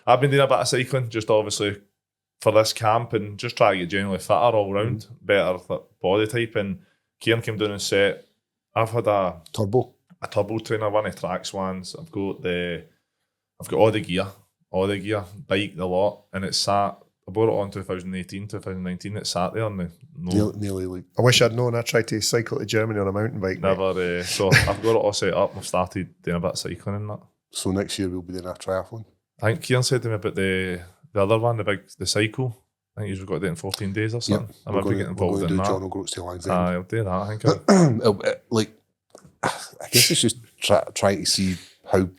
I've been doing a bit of cycling, just obviously for this camp and just try to get generally fitter all round, better body type. And Kieran came down and said, I've had a turbo trainer, one of the Tracks ones. I've got all the gear, bike, the lot, and it's sat. I bought it on 2018, 2019. It sat there, and nearly like. I wish I'd known. I tried to cycle to Germany on a mountain bike. Never. So I've got it all set up. I've started doing a bit of cycling and that. So next year we'll be doing a triathlon. I think Kieran said to me about the other one, the cycle. I think you've got to do it in 14 days or something. Yep, I'm going to do 𝗟𝗘𝗔𝗧𝗛𝗚𝗔𝗑 I'll do that, I think. I guess it's just trying to see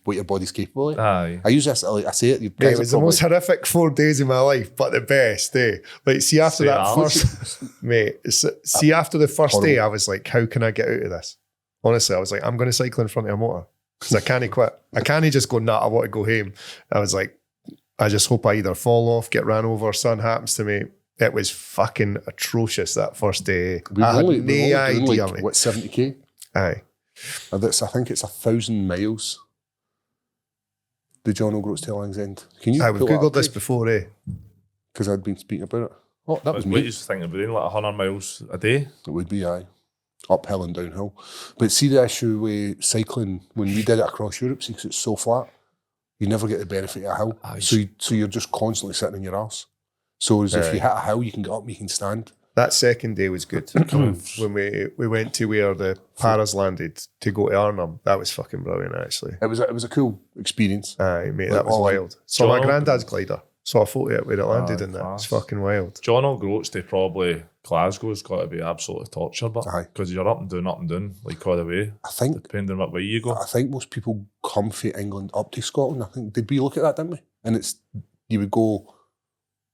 what your body's capable of. Aye. I use this, I say it. It was the most horrific 4 days of my life, but the best, eh? Like, see after that first, mate, see after the first day, I was like, how can I get out of this? Honestly, I was like, I'm going to cycle in front of a motor because I can't quit. I can't just go, nah, I want to go home. I was like, I just hope I either fall off, get ran over, something happens to me. It was fucking atrocious that first day. I had no idea. Like, what, 70k? Aye. I think it's 1,000 miles. The 𝗟𝗘𝗔𝗧𝗛𝗚𝗔𝗃. Can you? We've googled this before, eh? Because I'd been speaking about it. Oh, that was me. What you thinking about doing, like 100 miles a day? It would be, aye. Uphill and downhill. But see the issue with cycling, when we did it across Europe, see, because it's so flat, you never get the benefit of a hill. So you're just constantly sitting in your arse. So as if you hit a hill, you can get up, you can stand. That second day was good. When we went to where the Paras landed to go to Arnhem, that was fucking brilliant, actually. It was a cool experience. Aye, mate, that was wild. So my granddad's glider. Saw a photo of it where it landed in that. It's fucking wild. 𝗟𝗘𝗔𝗧𝗛𝗃 to probably Glasgow's got to be absolutely torture, but because you're up and down, like all the way. I think, depending on what way you go. I think most people come from England up to Scotland. I think, did we look at that, didn't we? And you would go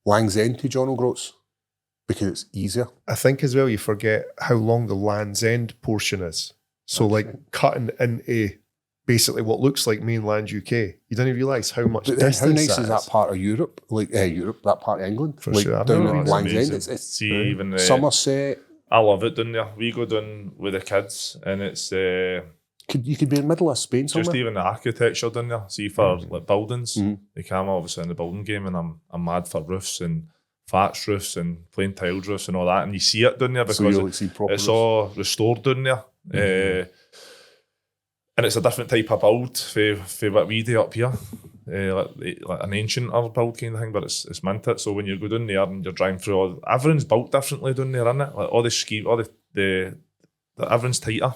Land's End to 𝗟𝗘𝗔𝗃 because it's easier. I think as well you forget how long the Land's End portion is. So cutting into basically what looks like mainland UK, you don't even realise how much distance. How nice is that part of Europe? Like Europe, that part of England, for sure. Down at Land's End. It's even Somerset. I love it down there. We go down with the kids, and it's you could be in the middle of Spain somewhere. Just even the architecture down there. See for like buildings, they come obviously in the building game, and I'm mad for roofs and thatched roofs and plain tiled roofs and all that, and you see it down there because it's all restored down there. And it's a different type of build for what we do up here, like an ancient build kind of thing, but it's minted. So when you go down there and you're driving through, everyone's built differently down there, isn't it? Like all the everyone's tighter.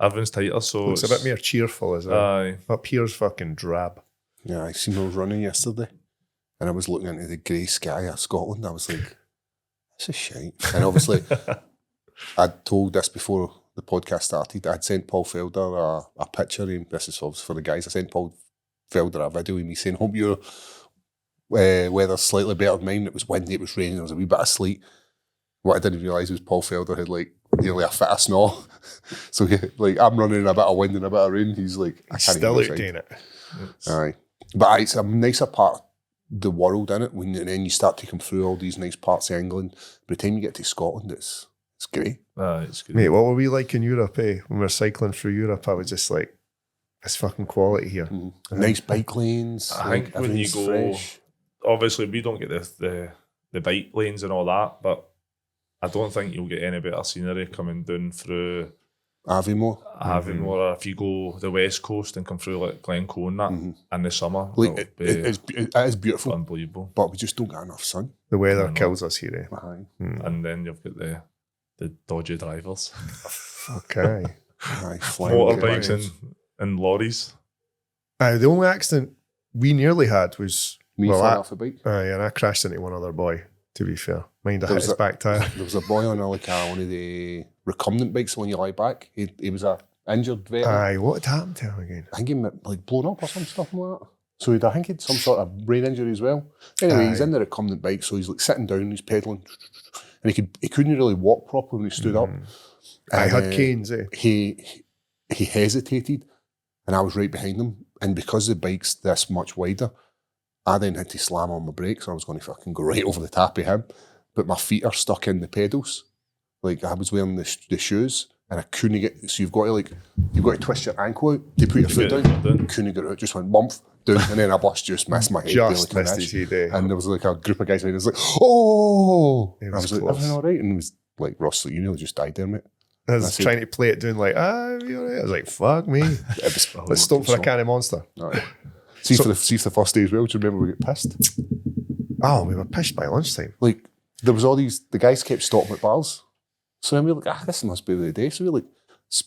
Everyone's tighter, so it's a bit more cheerful as well. Up here's fucking drab. Yeah, I seen I was running yesterday, and I was looking into the grey sky of Scotland. I was like, "This is shite." And obviously, I'd told this before the podcast started. I'd sent Paul Felder a picture, and this is for the guys. I sent Paul Felder a video of me saying, "Hope your weather's slightly better than mine." It was windy, it was raining, there was a wee bit of sleet. What I didn't realise was Paul Felder had like nearly a foot of snow. So I'm running in a bit of wind and a bit of rain. He's like, I can't still out doing it. Aye, but it's a nicer part of the world, innit? And then you start to come through all these nice parts of England. By the time you get to Scotland, it's great. It's good. Mate, what were we like in Europe, eh? When we were cycling through Europe, I was just like, it's fucking quality here. Nice bike lanes. I think when you go, fresh. Obviously we don't get the bike lanes and all that, but I don't think you'll get any better scenery coming down through Aviemore. Or if you go the west coast and come through like Glencoe and that in the summer. Like, it is beautiful. Unbelievable. But we just don't get enough sun. The weather kills us here, eh? And then you've got the dodgy drivers. Okay. Motorbikes and lorries. The only accident we nearly had was me falling off a bike. And I crashed into one other boy, to be fair. Mind I hit his back tyre. There was a boy on one of the recumbent bikes when you lie back. He was a injured veteran. What had happened to him again? I think he like blown up or some stuff like that. So I think he had some sort of brain injury as well. Anyway, he's in the recumbent bike, so he's like sitting down, he's pedalling, and he couldn't really walk properly when he stood up. I had canes, eh? He hesitated, and I was right behind him. And because the bike's this much wider, I then had to slam on my brakes. I was going to fucking go right over the top of him, but my feet are stuck in the pedals. Like I was wearing the shoes, and I couldn't get. So you've got to twist your ankle out to put your foot down. Couldn't get it out. Just went bump, down, and then a bus just missed my head. Just missed his head, and there was like a group of guys and it was like, oh! It And I was was like, close. everything all right? And it was like, Ross, like, you nearly just died there, mate. I was trying to play it doing like, you all right? I was like, fuck me. Let's stop for a can of Monster. Right. See for the first day as well, do you remember we got pissed? Oh, we were pissed by lunchtime. Like, there was all these, the guys kept stopping at bars. So then we were like, this must be the day. So we were like,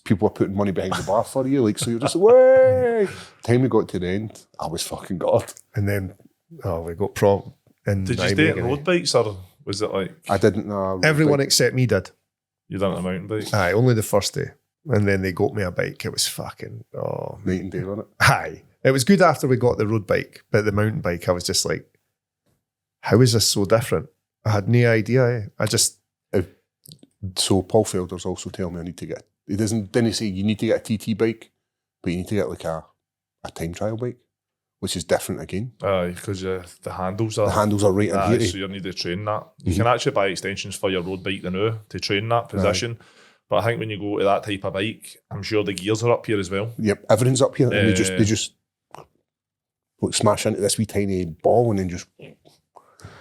people were putting money behind the bar for you. Like, so you're just like, way. Time we got to the end, I was fucking gutted. And then, we got prom. And Did you stay on road bikes or was it like... I didn't know. everyone except me did. You done it on a mountain bike? Aye, only the first day. And then they got me a bike. It was fucking, Night and day, wasn't it? Aye. It was good after we got the road bike, but the mountain bike, I was just like, how is this so different? I had no idea. So Paul Felder's also telling me I need to get, didn't say you need to get a TT bike, but you need to get like a time trial bike, which is different again. Because the handles are... The handles are right in here. So you need to train that. You can actually buy extensions for your road bike now to train that position. But I think when you go to that type of bike, I'm sure the gears are up here as well. Yep, everything's up here, and they just like smash into this wee tiny ball and then just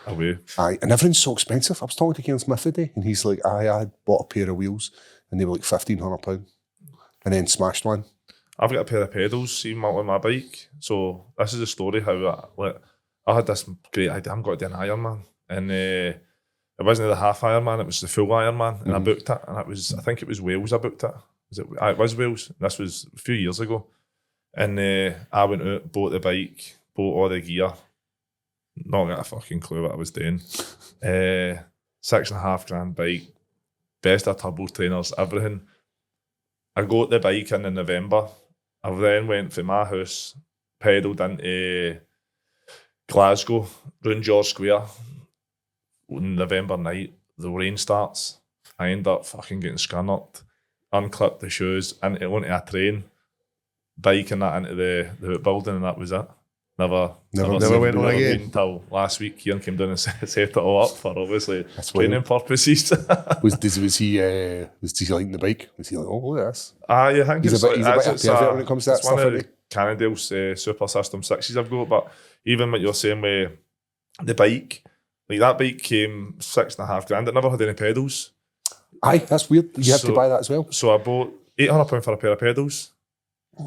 away. Aye, and everything's so expensive. I was talking to Kieran Smith today, and he's like, I bought a pair of wheels, and they were like £1,500, and then smashed one. I've got a pair of pedals on my bike. So this is a story how I had this great idea. I'm going to do an Ironman, and it wasn't the half Ironman; it was the full Ironman, and I booked it. And I think it was Wales. I booked it. It was Wales. This was a few years ago, and I went out, bought the bike, bought all the gear. Not got a fucking clue what I was doing. $6,500 bike, best of turbo trainers, everything. I got the bike in November. I then went from my house, pedalled into Glasgow, round George Square. On November night, the rain starts. I end up fucking getting scunnered, unclipped the shoes, onto a train, biking that into the building, and that was it. Never went on again until last week. Kieran came down and set it all up for obviously training purposes. was he liking the bike? Was he like, oh, look at this? I think he's a bit pervert when it comes to that stuff. One of the Cannondale's Super System 6s I've got, but even what you're saying with the bike, like that bike came $6,500. It never had any pedals. Aye, that's weird. You have to buy that as well. So I bought £800 for a pair of pedals.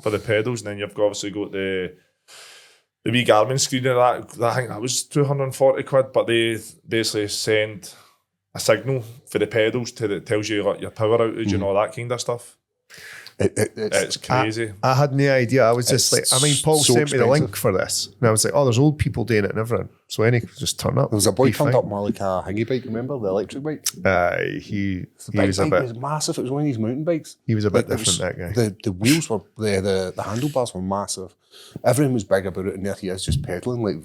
For the pedals, and then you've obviously got the wee Garmin screen of that. I think that was £240, but they basically send a signal for the pedals that tells you your power outage and all that kind of stuff. It's crazy. I had no idea. I was just like, Paul sent me the link for this, and I was like, there's old people doing it and everything. So just turn up. There was a boy turned up more like a hingy bike, remember? The electric bike? He was a bit... It was massive. It was one of these mountain bikes. He was a bit different, that guy. The wheels were... The handlebars were massive. Everything was big about it, and there he is just pedaling, like...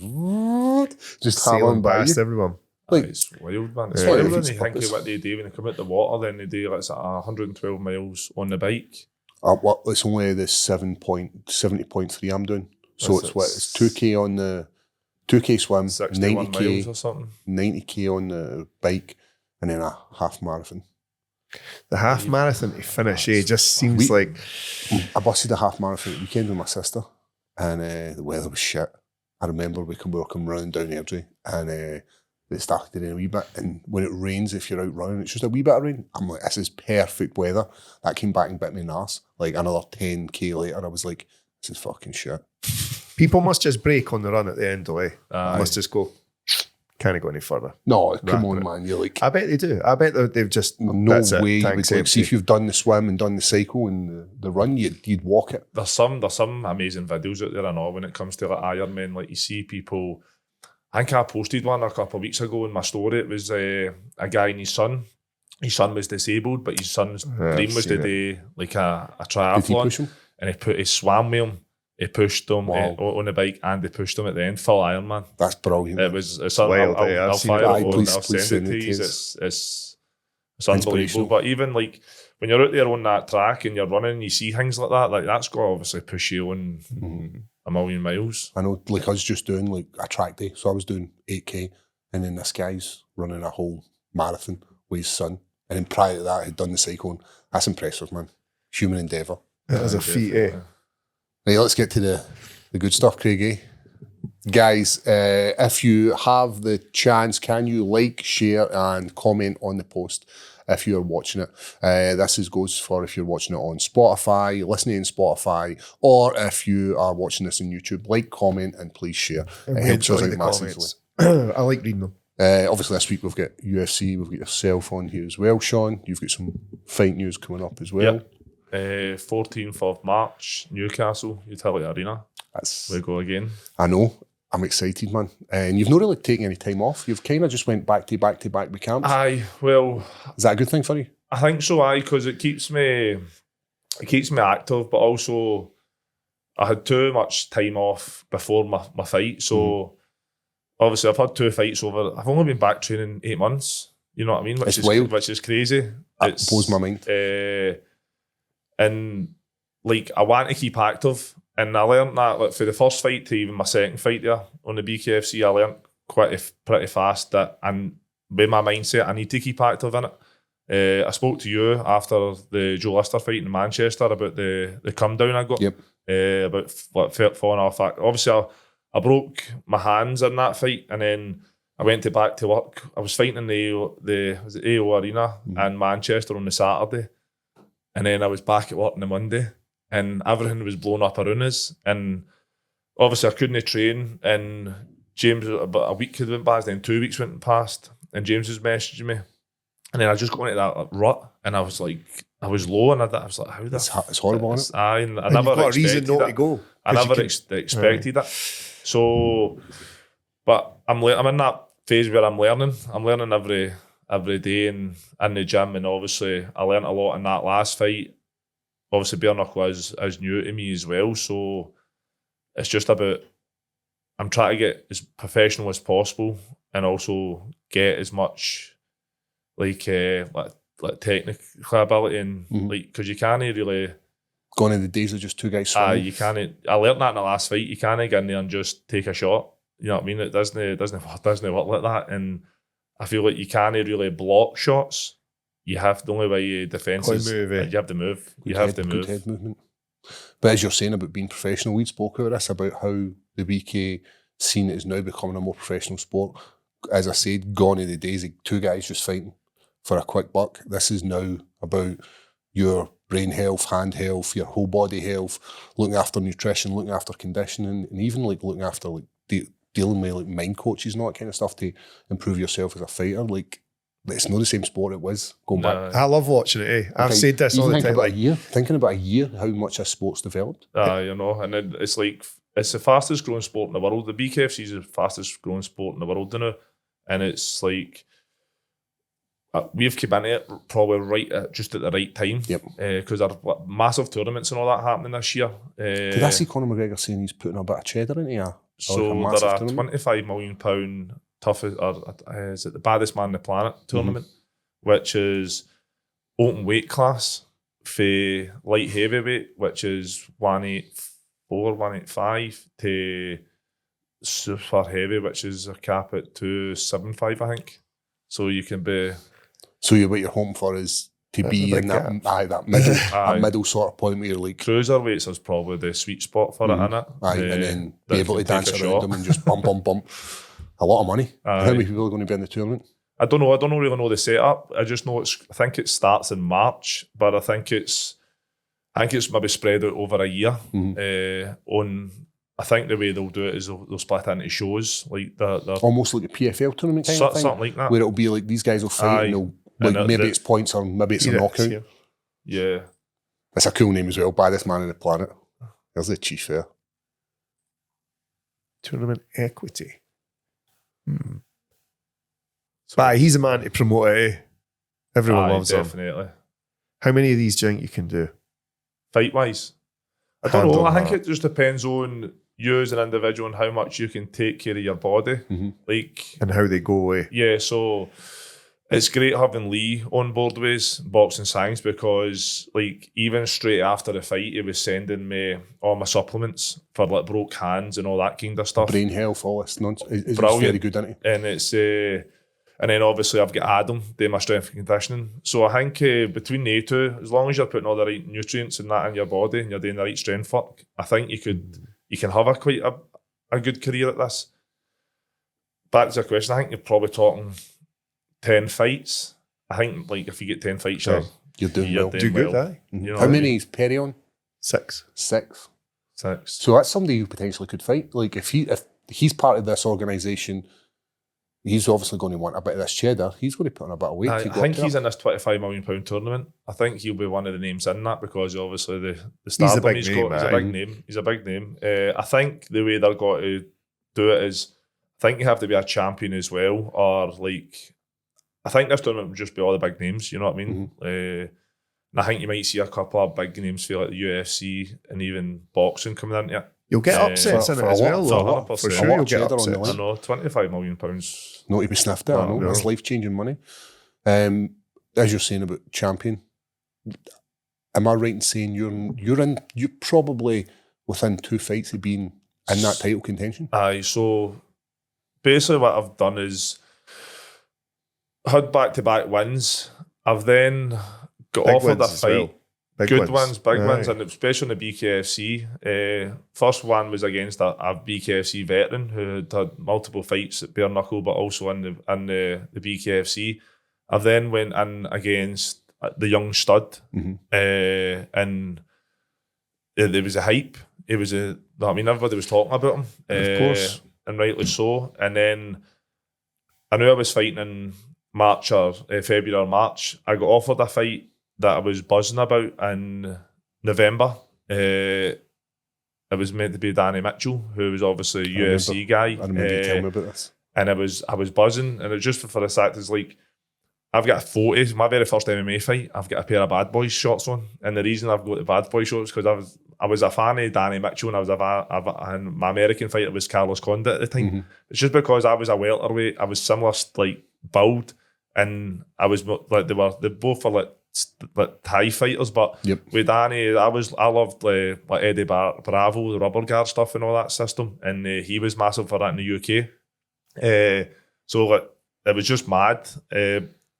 Just sailing past everyone. Like, it's wild, man. It's wild when you think of what they do when they come out the water, then they do like 112 miles on the bike. It's only the 70.3 I'm doing. So it's 2K on the 2K swim, 90K or something. 90K on the bike, and then a half marathon. The half marathon to finish, just seems like... I busted a half marathon at the weekend with my sister, and the weather was shit. I remember we were coming round down Airdrie, and they started to rain a wee bit, and when it rains, if you're out running, it's just a wee bit of rain. I'm like, this is perfect weather. That came back and bit me in the arse. Like another 10K later, I was like, this is fucking shit. People must just break on the run at the end, though. Must just go, can't go any further. No, come on, man. You're like... I bet they do. I bet they've just... No way. You would like, see if you've done the swim and done the cycle and the run, you'd walk it. There's some amazing videos out there, I know, when it comes to like Ironman. Like you see people... I think I posted one a couple of weeks ago in my story. It was a guy and his son. His son was disabled, but his son's dream was to do like a triathlon. Did he push him? And he swam with him. He pushed him on the bike, and they pushed him at the end. Full Ironman. That's brilliant. It's wild. I'll fire it on. I'll send it to you. It's unbelievable. But even like when you're out there on that track and you're running, and you see things like that. Like that's got to obviously push you on a million miles. I know. Like I was just doing like a track day, so I was doing 8K, and then this guy's running a whole marathon with his son, and then prior to that, he'd done the cycling. That's impressive, man. Human endeavour. It was a feat, eh? Right, let's get to the good stuff, Craig, eh? Guys, if you have the chance, can you like, share, and comment on the post if you're watching it? This goes for if you're watching it on Spotify, listening on Spotify, or if you are watching this on YouTube. Like, comment, and please share. It helps us out massively. I like reading them. Obviously, this week we've got UFC. We've got yourself on here as well, Sean. You've got some fight news coming up as well. Yep. 14th of March, Newcastle, Utility Arena. We go again. I know. I'm excited, man. And you've not really taken any time off. You've kind of just went back to back with camps. Aye, well... Is that a good thing for you? I think so, because it keeps me active, but also I had too much time off before my fight. So obviously I've had 2 fights over... I've only been back training 8 months. You know what I mean? It's wild. Which is crazy. It blows my mind. And like, I want to keep active. And I learned that, like, for the first fight to even my second fight there on the BKFC, I learned pretty fast that, and with my mindset, I need to keep active in it. I spoke to you after the Joe Lister fight in Manchester about the come down I got. Yep. About falling off. Obviously, I broke my hands in that fight, and then I went back to work. I was fighting in the AO Arena in Manchester on the Saturday, and then I was back at work on the Monday. And everything was blown up around us. And obviously I couldn't train. And James, about a week had went past, then 2 weeks went past. And James was messaging me. And then I just got into that rut. And I was like, I was low. And I was like, how it's horrible, isn't it? I never got a expected reason not that. to go. I never expected that. So, but I'm in that phase where I'm learning. I'm learning every day in the gym. And obviously I learned a lot in that last fight. Obviously, bare knuckle is new to me as well, so it's just about, I'm trying to get as professional as possible and also get as much like technical ability and like, because you can't really... Gone in the days of just 2 guys swimming. You can't... I learned that in the last fight. You can't get in there and just take a shot. You know what I mean? It doesn't work like that, and I feel like you can't really block shots. You have, the only way you defence is you have to move. Good head movement. But as you're saying about being professional, we'd spoke about this, about how the BK scene is now becoming a more professional sport. As I said, gone are the days of 2 guys just fighting for a quick buck. This is now about your brain health, hand health, your whole body health, looking after nutrition, looking after conditioning, and even like looking after like dealing with like mind coaches and all that kind of stuff to improve yourself as a fighter. Like, it's not the same sport it was going back. I love watching it, I've said this all the time. Thinking about a year, how much this sport's developed. You know, and it's like, it's the fastest growing sport in the world. The BKFC is the fastest growing sport in the world now. And it's like, we've come into it probably just at the right time. Yep. Because there are massive tournaments and all that happening this year. Did I see Conor McGregor saying he's putting a bit of cheddar into you? So there are £25 million toughest, or is it the baddest man on the planet tournament, which is open weight class for light heavyweight, which is 184, 185 to super heavy, which is a cap at 275, I think. So you can be. So what you're hoping for is to be in that middle sort of point where you're like, cruiserweights is probably the sweet spot for it, innit? And then be able to dance around them and just bump. A lot of money. How many people are going to be in the tournament? I don't know. I don't really know the setup. I just know I think it starts in March, but I think it's maybe spread out over a year. I think the way they'll do it is they'll split into shows, like they're almost like a PFL tournament kind of thing, something like that, where it'll be like these guys will fight and maybe it's points or maybe it's a knockout. Yeah, that's a cool name as well. Baddest man on the planet. There's the chief there. Tournament equity. But he's a man to promote it. Everyone loves definitely. him. How many of these do you think you can do? Fight wise? I don't know. I think it just depends on you as an individual and how much you can take care of your body. And how they go away. Yeah, so it's great having Lee on board with Boxing Science, because like even straight after the fight he was sending me all my supplements for like broke hands and all that kind of stuff. Brain health, all this nonsense. It's very good, isn't it? And it's and then obviously I've got Adam doing my strength and conditioning. So I think between the two, as long as you're putting all the right nutrients and that in your body and you're doing the right strength work, I think you can have a good career at this. Back to your question, I think you're probably talking 10 fights. I think like if you get 10 fights, you're doing well. Do good, aye. You know How many is Perry on? 6. 6. 6. So that's somebody who potentially could fight. Like if he's part of this organisation, he's obviously going to want a bit of this cheddar. He's going to put on a bit of weight. I think he's in this £25 million tournament. I think he'll be one of the names in that because obviously the stardom he's got is a big name. He's a big name. I think the way they're going to do it is, I think you have to be a champion as well, or like, I think this tournament would just be all the big names. You know what I mean? And I think you might see a couple of big names feel like the UFC and even boxing coming into it. You'll get upsets in it as well. For sure, you'll get upsets. I know, £25 million. Not to be sniffed at. I know it's life-changing money. As you're saying about champion, am I right in saying you're probably within 2 fights of being in that title contention? Aye. So basically, what I've done is had back-to-back wins. I've then got big offered a wins fight. well. Big Good wins. ones, big ones, and especially on the BKFC. First one was against a BKFC veteran who had multiple fights at bare knuckle, but also in the BKFC. I then went in against the young stud, and there was a hype. It was everybody was talking about him, of course, and rightly so. And then I knew I was fighting in March or February or March. I got offered a fight that I was buzzing about in November. It was meant to be Danny Mitchell, who was obviously a UFC guy. I remember you telling me about this. And I was buzzing, and it was just for the fact is like, I've got a photo, my very first MMA fight, I've got a pair of Bad Boys shorts on. And the reason I've got the Bad Boy shorts because I was a fan of Danny Mitchell, and and my American fighter was Anaconda at the time. It's just because I was a welterweight, I was similar like build, and I was like they both were like Thai fighters, but with Danny, I loved like Eddie Bravo, the rubber guard stuff and all that system, and he was massive for that in the UK. So like it was just mad.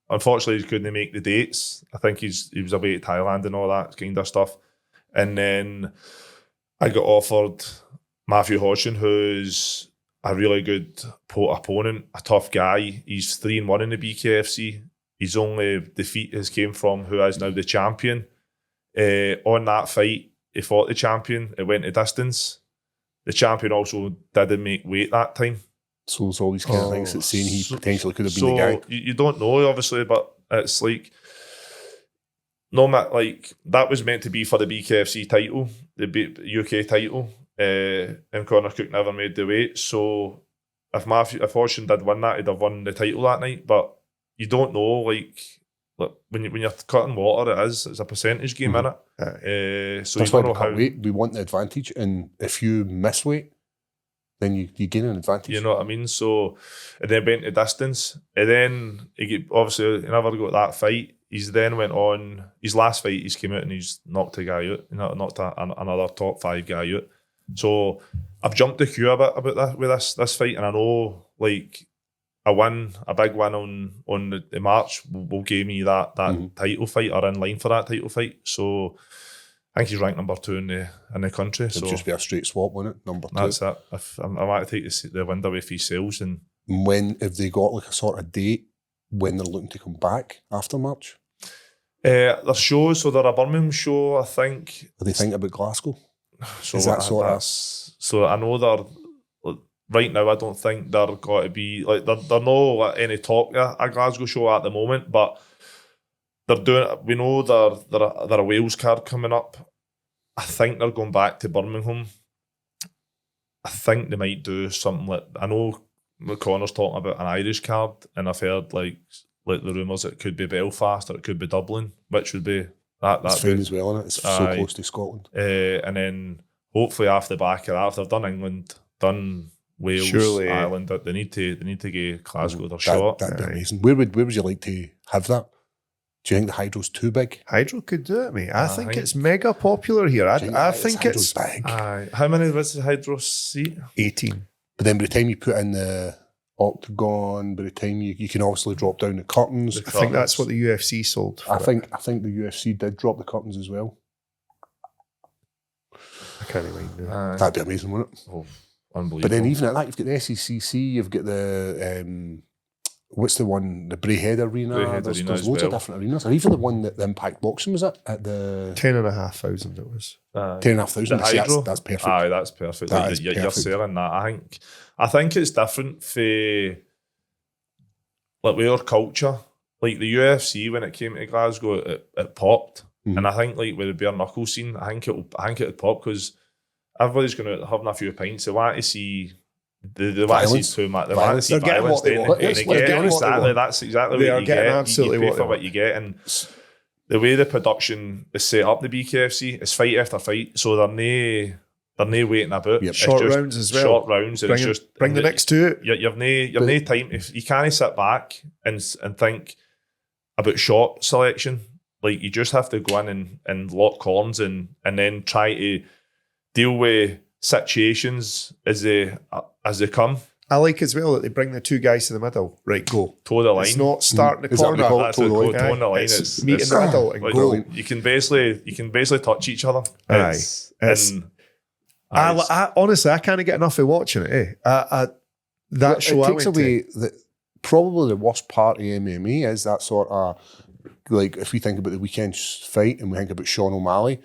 Unfortunately, he couldn't make the dates. I think he was away to Thailand and all that kind of stuff. And then I got offered Matthew Hodgson, who's a really good opponent, a tough guy. He's 3-1 in the BKFC. His only defeat has came from who is now the champion. On that fight, he fought the champion. It went to distance. The champion also didn't make weight that time. So there's all these kind of things that saying he potentially could have been the guy. You don't know, obviously, but it's like Nomad, like that was meant to be for the BKFC title, the UK title, and Conor Cook never made the weight. So if Hodgson did win that, he'd have won the title that night. But you don't know, like when you're cutting water, it's a percentage game, innit? So that's you why don't know how weight. We want the advantage, and if you miss weight, then you gain an advantage. You know what I mean? So, and then went to distance, and then obviously he never got that fight. He's then went on his last fight. He's came out and he's knocked a guy out, knocked another top 5 guy out. So I've jumped the queue a bit about that with this fight, and I know like a big win on the March will give me that title fight or in line for that title fight. So I think he's ranked number 2 in the country. It'd so just be a straight swap, wouldn't it? Number 2. That's it. I might take the wind away if he sells. And when have they got like a sort of date when they're looking to come back after March? There's shows, so they're a Birmingham show, I think. Are they thinking about Glasgow? So is that so I know they're right now. I don't think they're going to be like they're no any talk a Glasgow show at the moment, but they're doing. We know they're a Wales card coming up. I think they're going back to Birmingham. I think they might do something like, I know Conor's talking about an Irish card, and I've heard like the rumours it could be Belfast or it could be Dublin, which would be that's fine as well, isn't it? It's so close to Scotland. And then hopefully off the back of that, if they've done England, done Wales, surely, Ireland, they need to give Glasgow their shot. That'd be amazing. Where would you like to have that? Do you think the Hydro's too big? Hydro could do it, mate. I think it's mega popular here. I think it's big. How many was the Hydro seat? 18. But then by the time you put in the octagon, by the time you can obviously drop down the curtains. I think that's what the UFC sold. I think the UFC did drop the curtains as well. I can't even do That'd be amazing, wouldn't it? Oh, unbelievable. But then even at that, you've got the SECC, you've got the what's the one, the Braehead Arena. There's loads of different arenas, or even the one that the Impact Boxing was at the 10,500 it was. 10,500. That's perfect. Aye, that's perfect. You're selling that. I think it's different for like with our culture. Like the UFC, when it came to Glasgow, it popped, and I think like with the bare knuckle scene, I think it would pop because everybody's going to have a few pints. They want to see. They want to see too much. They want to see violence. That's exactly what you get. Absolutely you pay for what you get, and the way the production is set up, the BKFC, is fight after fight, so they're no waiting about. Yep. Short rounds as well. Short rounds, and bring the next two. You've no time. If you can't sit back and think about shot selection, like you just have to go in and lock corners and then try to deal with situations as they come. I like as well that they bring the two guys to the middle. Right, go. Toe the line. It's not starting the corner. That's toe the line. It's meet in the middle and go. You can basically touch each other. Honestly, I can't get enough of watching it. That show it takes away probably the worst part of MMA is that sort of, like, if we think about the weekend fight and we think about Sean O'Malley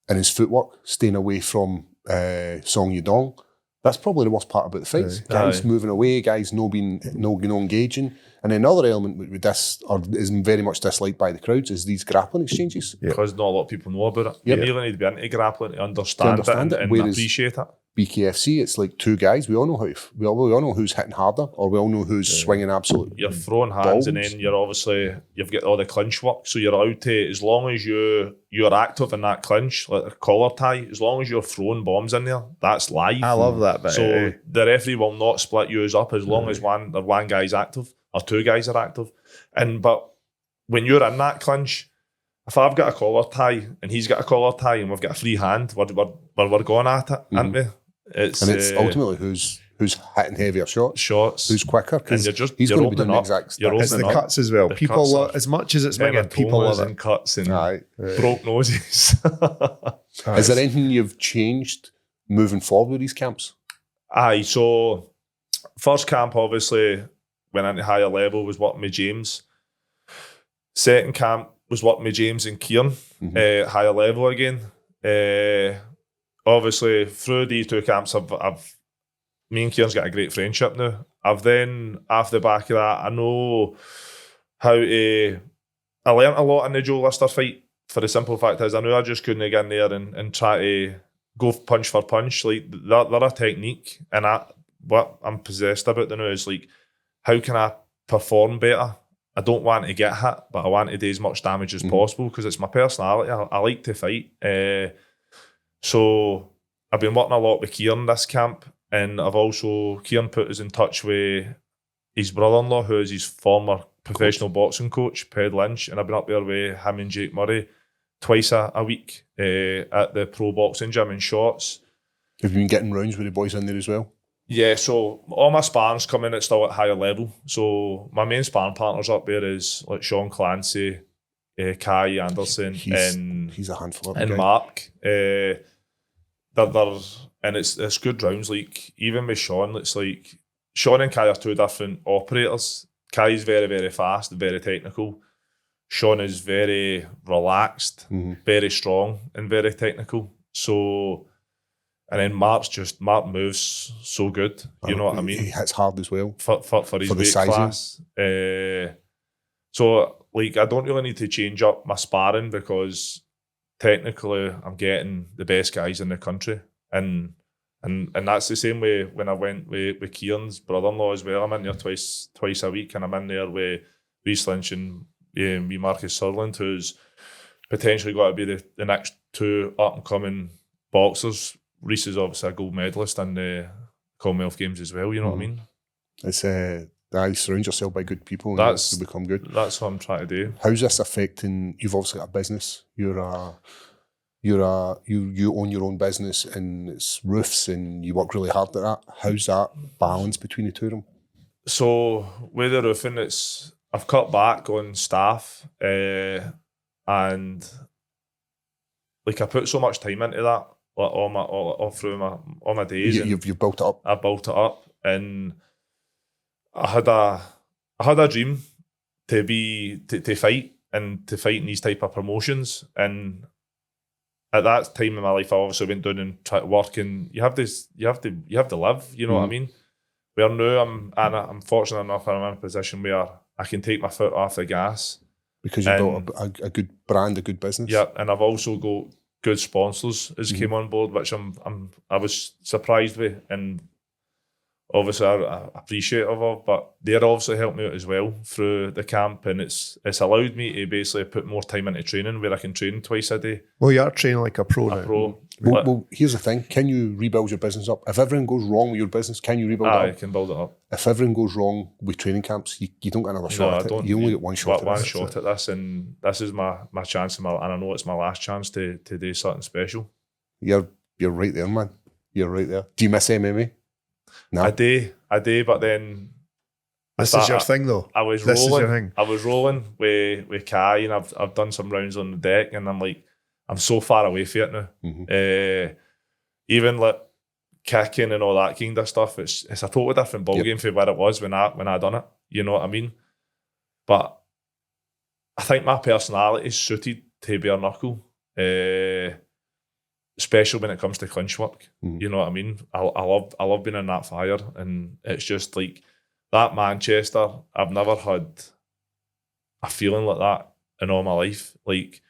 and his footwork, staying away from Song Yudong, that's probably the worst part about the fights. Guys moving away, guys no engaging. And another element with this, or is very much disliked by the crowds, is these grappling exchanges. Because not a lot of people know about it. You really need to be into grappling to understand it and appreciate it. BKFC, it's like two guys. We all know we all know who's hitting harder, or we all know who's swinging absolute. You're throwing hands, and then you've got all the clinch work. So you're allowed to, as long as you're active in that clinch, like a collar tie, as long as you're throwing bombs in there, that's live. I love that bit. So the referee will not split yours up as long as one guy's active or two guys are active. But when you're in that clinch, if I've got a collar tie and he's got a collar tie and we've got a free hand, we're going at it, aren't we? It's ultimately who's hitting heavier shots, who's quicker, because he's going to be doing the exact. It's the cuts as well. People love, as much as it's swinging, people love it. And cuts and broke noses. Is there anything you've changed moving forward with these camps? So first camp obviously went into higher level, was working with James. Second camp was working with James and Kieran, higher level again. Obviously, through these two camps, me and Kieran's got a great friendship now. I've then, off the back of that, I know how to... I learnt a lot in the Joe Lister fight, for the simple fact is I knew I just couldn't get in there and try to go punch for punch. Like, they're a technique, and what I'm possessed about now is, like, how can I perform better? I don't want to get hit, but I want to do as much damage as possible because it's my personality. I like to fight. So I've been working a lot with Kieran this camp, and Kieran put us in touch with his brother-in-law, who is his former professional boxing coach, Paddy, and I've been up there with him and Jake Murray twice a week at the pro boxing gym in Shorts. Have you been getting rounds with the boys in there as well? Yeah, so all my sparring's come in at still at higher level. So my main sparring partners up there is like Sean Clancy, Kai Anderson, he's a handful and Mark. And it's good rounds. Like, even with Sean, it's like Sean and Kai are two different operators. Kai's very, very fast and very technical. Sean is very relaxed, very strong and very technical. So, and then Mark moves so good. You know what I mean? He hits hard as well. For his weight class. So, like, I don't really need to change up my sparring because technically I'm getting the best guys in the country. And that's the same way when I went with Kieran's brother-in-law as well. I'm in there twice a week, and I'm in there with Reece Lynch and Marcus Sutherland, who's potentially got to be the next two up-and-coming boxers. Reece is obviously a gold medalist in the Commonwealth Games as well, you know what I mean? It's surround yourself by good people and you become good. That's what I'm trying to do. How's this affecting, you've obviously got a business, you own your own business and it's roofs and you work really hard at that. How's that balance between the two of them? So with the roofing, I've cut back on staff and like I put so much time into that. like all through all my days. You've built it up. I built it up, and I had a dream to fight and to fight in these type of promotions. And at that time in my life, I obviously went down and tried to work, and you have to live. You know what I mean? Where now I'm fortunate enough, I'm in a position where I can take my foot off the gas because you built a good brand, a good business. Yeah, and I've also got good sponsors as came on board, which I was surprised with, and obviously I'm appreciative of. But they're obviously helped me out as well through the camp, and it's allowed me to basically put more time into training, where I can train twice a day. Well, you are training like a pro now. Well, here's the thing. Can you rebuild your business up? If everything goes wrong with your business, can you rebuild it up? I can build it up. If everything goes wrong with training camps, you don't get another shot at it. You only get one shot at this, and this is my chance, and I know it's my last chance to do something special. You're right there, man. You're right there. Do you miss MMA? No. I do, but then... This is your thing, though. I was rolling with Kai, and I've done some rounds on the deck, and I'm like, I'm so far away from it now. Even like kicking and all that kind of stuff, it's a totally different ballgame from where it was when I done it. You know what I mean? But I think my personality is suited to bare knuckle, especially when it comes to clinch work. You know what I mean? I love being in that fire, and it's just like that Manchester. I've never had a feeling like that in all my life. Like,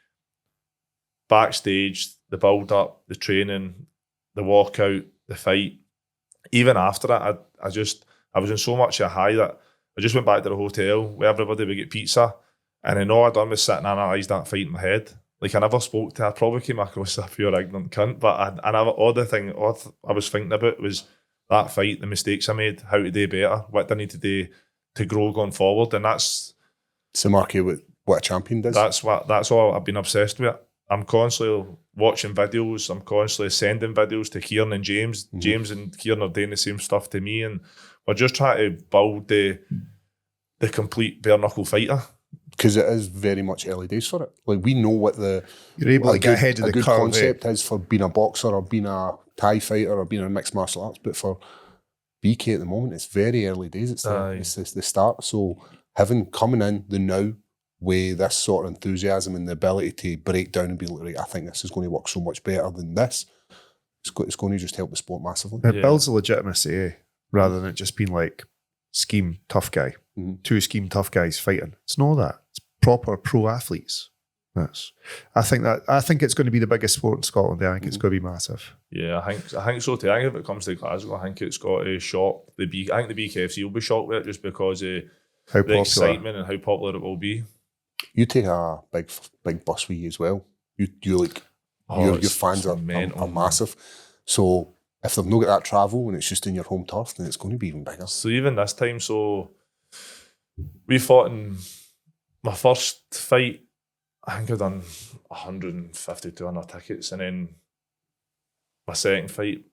backstage, the build up, the training, the walkout, the fight. Even after that, I was in so much of a high that I just went back to the hotel with everybody. We get pizza, and then all I done was sit and analyse that fight in my head. Like, I never spoke to her. I probably came across a pure ignorant cunt, but I never. All I was thinking about was that fight, the mistakes I made, how to do better, what I need to do to grow going forward, and that's to mark you with what a champion does. That's all I've been obsessed with. I'm constantly watching videos. I'm constantly sending videos to Kieran and James. James and Kieran are doing the same stuff to me, and we're just trying to build the complete bare knuckle fighter. Because it is very much early days for it. Like, we know what you're able to get ahead of the good curve, concept is for being a boxer or being a Thai fighter or being a mixed martial arts. But for BK at the moment, it's very early days. It's the start. So coming in the now with this sort of enthusiasm and the ability to break down and be like, right, I think this is going to work so much better than this. It's going to just help the sport massively. It builds a legitimacy, rather than it just being like scheme tough guy. Two scheme tough guys fighting. It's not that. It's proper pro athletes. I think it's going to be the biggest sport in Scotland. I think it's going to be massive. Yeah, I think so too. I think if it comes to Glasgow, I think it's got to shock I think the BKFC will be shocked with it just because of the excitement and how popular it will be. You take a big bus with you as well. You like your fans are massive. So if they've not got that travel and it's just in your home turf, then it's going to be even bigger. So even this time, we fought in my first fight. I think I've done 150, 200 tickets, and then my second fight,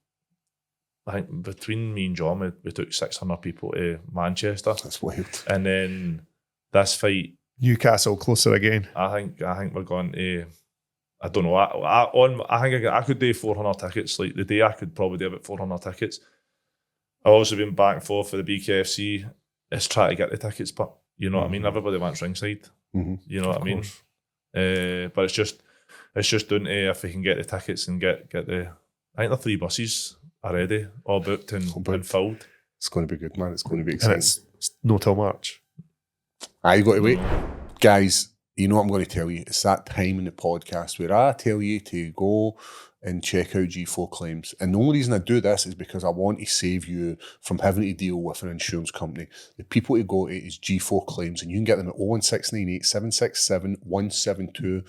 I think between me and John, we took 600 people to Manchester. That's wild. And then this fight, Newcastle closer again. I think we're going to. I don't know. I think I could do 400 tickets. Like, the day I could probably do about 400 tickets. I've also been back and forth for the BKFC. Let's try to get the tickets, but you know what I mean. Everybody wants ringside. You know what I mean. But it's just doing to if we can get the tickets and get the. I think the 3 buses are ready, all booked and filled. It's going to be good, man. It's going to be exciting. And it's no till March. You got to wait, guys. You know what I'm going to tell you? It's that time in the podcast where I tell you to go and check out G4 Claims. And the only reason I do this is because I want to save you from having to deal with an insurance company. The people to go to is G4 Claims, and you can get them at 01698 767 172.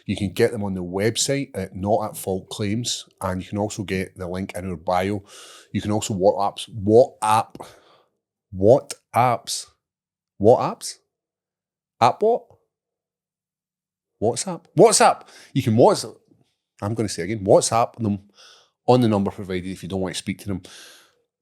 You can get them on the website at Not At Fault Claims, and you can also get the link in our bio. You can also WhatsApp. You can WhatsApp. I'm going to say again, WhatsApp them on the number provided if you don't want to speak to them.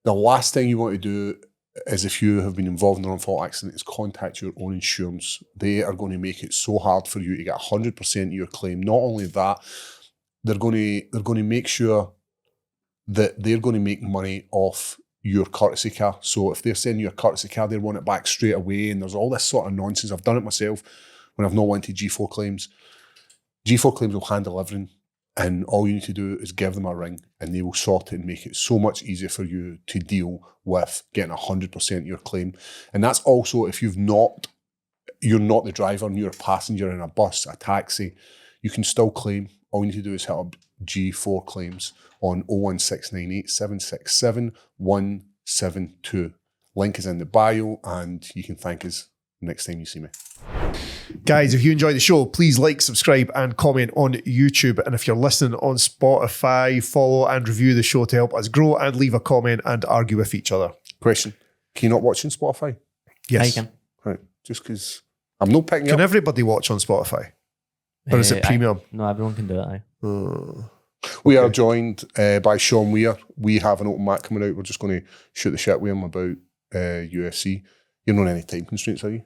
The last thing you want to do is, if you have been involved in an unfault accident, is contact your own insurance. They are going to make it so hard for you to get 100% of your claim. Not only that, they're going to make sure that they're going to make money off your courtesy car. So if they're sending you a courtesy car, they want it back straight away. And there's all this sort of nonsense. I've done it myself when I've not wanted G4 claims. G4 claims will handle everything. And all you need to do is give them a ring and they will sort it and make it so much easier for you to deal with getting 100% of your claim. And that's also if you're not the driver and you're a passenger in a bus, a taxi, you can still claim. All you need to do is hit up G4 claims on 01698 767 172. Link is in the bio and you can thank us next time you see me. Guys, if you enjoy the show, please like, subscribe and comment on YouTube. And if you're listening on Spotify, follow and review the show to help us grow and leave a comment and argue with each other. Question. Can you not watch on Spotify? Yes. I can. Right. Just because I'm not picking Can up. everybody watch on Spotify? Or is it premium? No, everyone can do it. We are joined by Sean Weir. We have an open mat coming out. We're just going to shoot the shit with him about UFC. You're not on any time constraints, are you?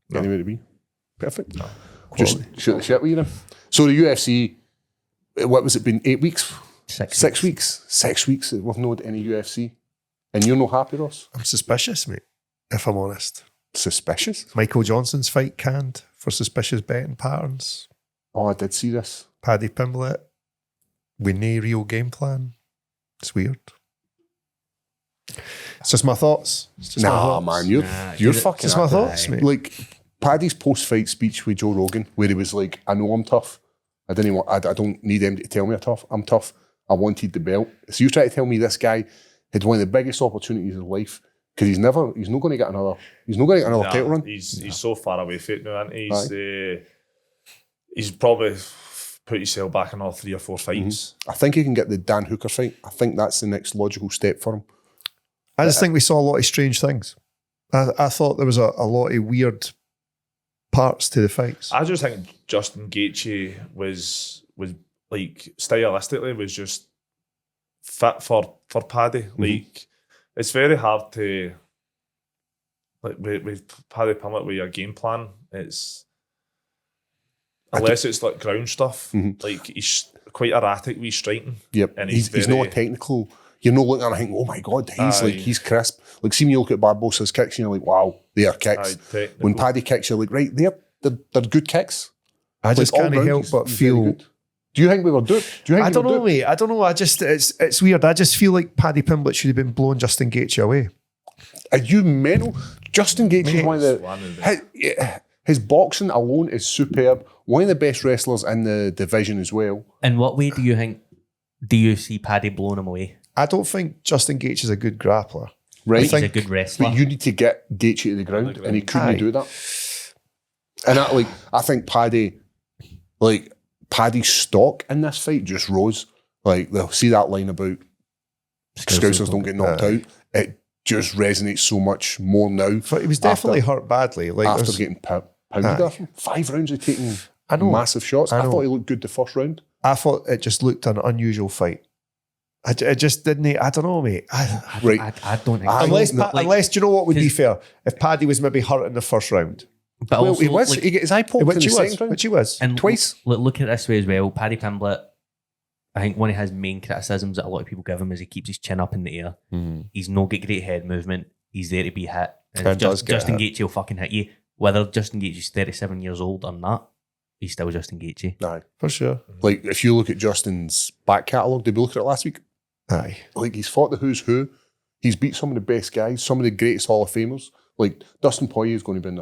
No. Anywhere to be? Perfect. No. Just shoot the shit with you then. So the UFC, what was it been, 8 weeks? 6 weeks. 6 weeks that we've not had any UFC. And you're not happy, Ross? I'm suspicious, mate, if I'm honest. Suspicious? Michael Johnson's fight canned for suspicious betting patterns. Oh, I did see this. Paddy Pimblett with no real game plan. It's weird. It's just my thoughts. It's just my Nah, thoughts. man, you're fucking Just my happy. thoughts, mate. Like Paddy's post-fight speech with Joe Rogan, where he was like, "I know I'm tough. I don't need him to tell me I'm tough. I wanted the belt." So you try to tell me this guy had one of the biggest opportunities of his life because he's not going to get another title run. He's so far away from it now, and he's probably put himself back another 3 or 4 fights. I think he can get the Dan Hooker fight. I think that's the next logical step for him. I just think we saw a lot of strange things. I thought there was a lot of weird parts to the fights. I just think Justin Gaethje was like stylistically was just fit for Paddy. Like it's very hard to like with Paddy Pimblett with your game plan. It's unless it's like ground stuff. Like he's quite erratic with striking. Yep, and he's not technical. You're not looking at him and thinking, oh my God, he's crisp. Like, see me look at Barbosa's kicks and you're like, wow, they are kicks. When Paddy kicks, you're like, right, they're good kicks. I just can't help but feel... Do you think we were duped? I don't know, mate. I don't know. It's weird. I just feel like Paddy Pimblett should have been blowing Justin Gaethje away. Are you mental? Justin Gaethje is one of the... His boxing alone is superb. One of the best wrestlers in the division as well. In what way do you see Paddy blowing him away? I don't think Justin Gaethje is a good grappler. Right. He's a good wrestler. But you need to get Gaethje to the ground, and he couldn't do that. And I think Paddy's stock in this fight just rose. Like, they'll see that line about Scousers don't get knocked out. It just resonates so much more now. But he was definitely hurt badly. Like after getting pounded off him. 5 rounds of taking massive shots. I thought he looked good the first round. I thought it just looked an unusual fight. It just didn't. I don't know, mate. I don't think unless, do you know what would be fair? If Paddy was maybe hurt in the first round. But also, he was. He got his eye poked in the second round. Which he was. And twice. Look at it this way as well. Paddy Pimblett, I think one of his main criticisms that a lot of people give him is he keeps his chin up in the air. He's not got great head movement. He's there to be hit. And Justin Gaethje will fucking hit you. Whether Justin Gaethje's 37 years old or not, he's still Justin Gaethje. Aye. For sure. Like, if you look at Justin's back catalogue, did we look at it last week? Aye. Like, he's fought the who's who. He's beat some of the best guys, some of the greatest Hall of Famers. Like, Dustin Poirier is going to be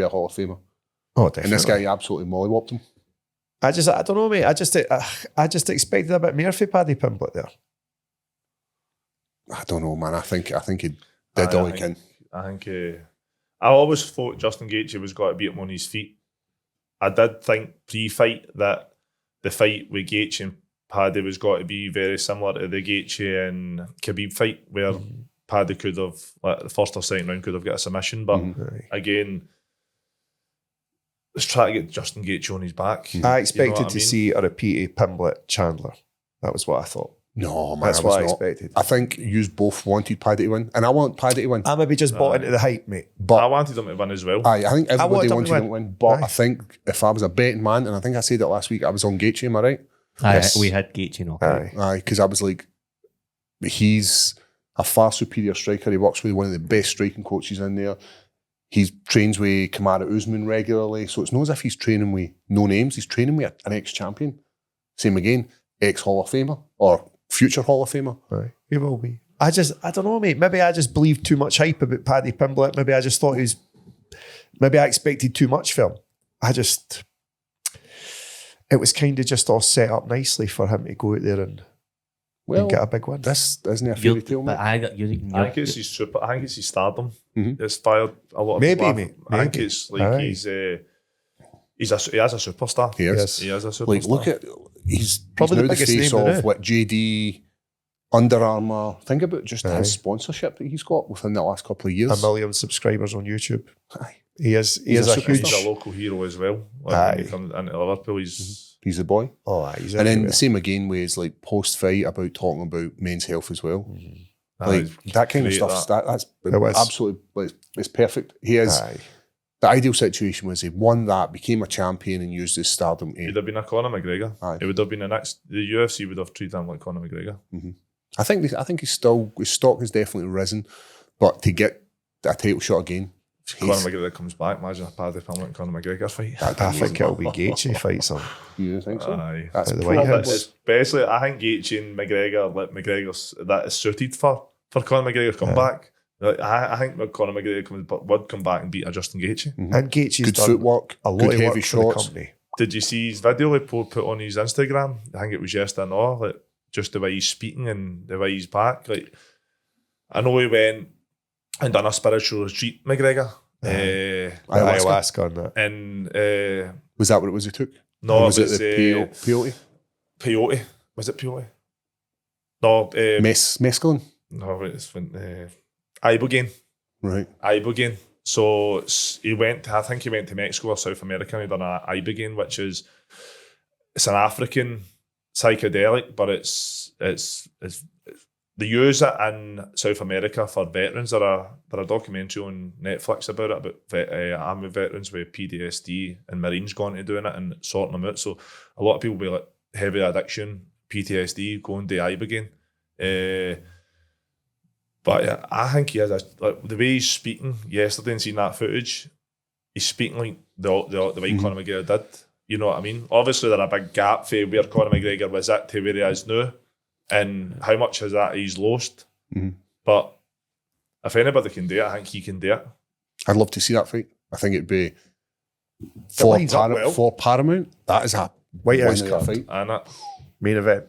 a Hall of Famer. Oh, definitely. And this guy absolutely mollywopped him. I don't know, mate. I just expected a bit more for Paddy Pimblett there. I don't know, man. I think he did all he can. I think I always thought Justin Gaethje was got to beat him on his feet. I did think pre-fight that the fight with Gaethje and Paddy was got to be very similar to the Gaethje and Khabib fight, where Paddy could have, like, the first or second round could have got a submission, but again, let's try to get Justin Gaethje on his back. I expected to see a repeat of Pimblett Chandler. That was what I thought. No, man, that's what I expected. I think you both wanted Paddy to win, and I want Paddy to win. I maybe just bought into the hype, mate. But I wanted him to win as well. I think everybody wanted him to win. But I think if I was a betting man, and I think I said it last week, I was on Gaethje, am I right? Yes. We had Gaethje knocked out. Aye, because I was like, he's a far superior striker. He works with one of the best striking coaches in there. He trains with 𝗟𝗚𝗚𝗏 regularly, so it's not as if he's training with no names. He's training with an ex-champion. Same again, ex-Hall of Famer or future Hall of Famer. Aye, he will be. I don't know, mate. Maybe I just believed too much hype about Paddy Pimblett. Maybe I just thought maybe I expected too much from him. It was kind of just all set up nicely for him to go out there and get a big win. This isn't a fairy tale, mate. I think it's his stardom. It's fired a lot of maybe, people. Mate. I think it's like he has a superstar. He is. He is a superstar. Like, look at he's probably now the biggest face name of what JD, Under Armour. Think about just his sponsorship that he's got within the last couple of years. 1 million subscribers on YouTube. Aye. He is a huge. He's a local hero as well. Like, when he comes into Liverpool, he's the boy. Oh, aye, he's and then everywhere. the same again with his like post fight about talking about men's health as well. Aye, Like that kind of great stuff. at That's It was. absolutely like, it's perfect. He is. Aye. The ideal situation was he won that, became a champion, and used his stardom. He'd have been a Conor McGregor. Aye. It would have been the UFC would have treated him like Conor McGregor. I think his stock has definitely risen, but to get a title shot again, Conor McGregor comes back. Imagine a Paddy Pimblett and Conor McGregor fight. I think it'll be Gaethje fights him. you think so? Aye. That's At the probably White House. Especially, I think Gaethje and McGregor, like McGregor's that is suited for Conor McGregor to come back. Like, I think Conor McGregor would come back and beat a Justin Gaethje. And Gaethje's Good done footwork, a lot good of heavy work for the shots. company. Did you see his video he put on his Instagram? I think it was yesterday. No, like just the way he's speaking and the way he's back. Like, I know he went and done a spiritual retreat, McGregor. Ayahuasca and that. And Was that what it was he took? no, Or was it was it the peyote? peyote. Was it peyote? No, Mescaline? no, it's when ibogaine. Right. Ibogaine. So I think he went to Mexico or South America and he done a ibogaine, which is it's an African psychedelic, but it's they use it in South America for veterans. There are a documentary on Netflix about it, about army veterans with PTSD and Marines going to doing it and sorting them out. So a lot of people with like heavy addiction, PTSD, going to ibogaine. But yeah, I think he has like the way he's speaking yesterday and seeing that footage, he's speaking like the way Conor McGregor did. You know what I mean? Obviously, there's a big gap for where Conor McGregor was at to where he is now, and how much has that he's lost. But if anybody can do it, I think he can do it. I'd love to see that fight. I think it'd be lines up well. for Paramount. That is a White House winner card. fight. And it. Main event.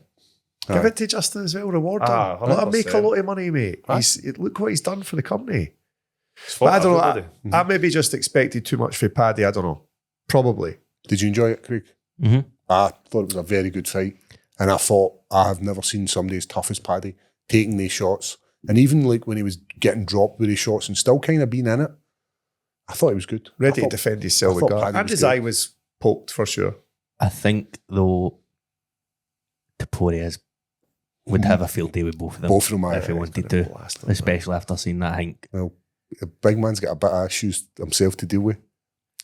Give Aye. it to Justin as well, reward him. Ah, Let him make a 100%. lot of money, mate. Aye. Look what he's done for the company. It's But I fought don't know. everybody. I maybe just expected too much for Paddy. I don't know. Probably. Did you enjoy it, Craig? I thought it was a very good fight, and I thought I have never seen somebody as tough as Paddy taking these shots, and even like when he was getting dropped with his shots and still kind of being in it. I thought he was good. Ready I to thought- defend his I silver thought guard. Paddy And was his good. eye was poked for sure. I think though Topuria would have a field day with both of them. Both of them, aye, if he aye. wanted to, especially after seeing that. I think Well, the big man's got a bit of issues himself to deal with.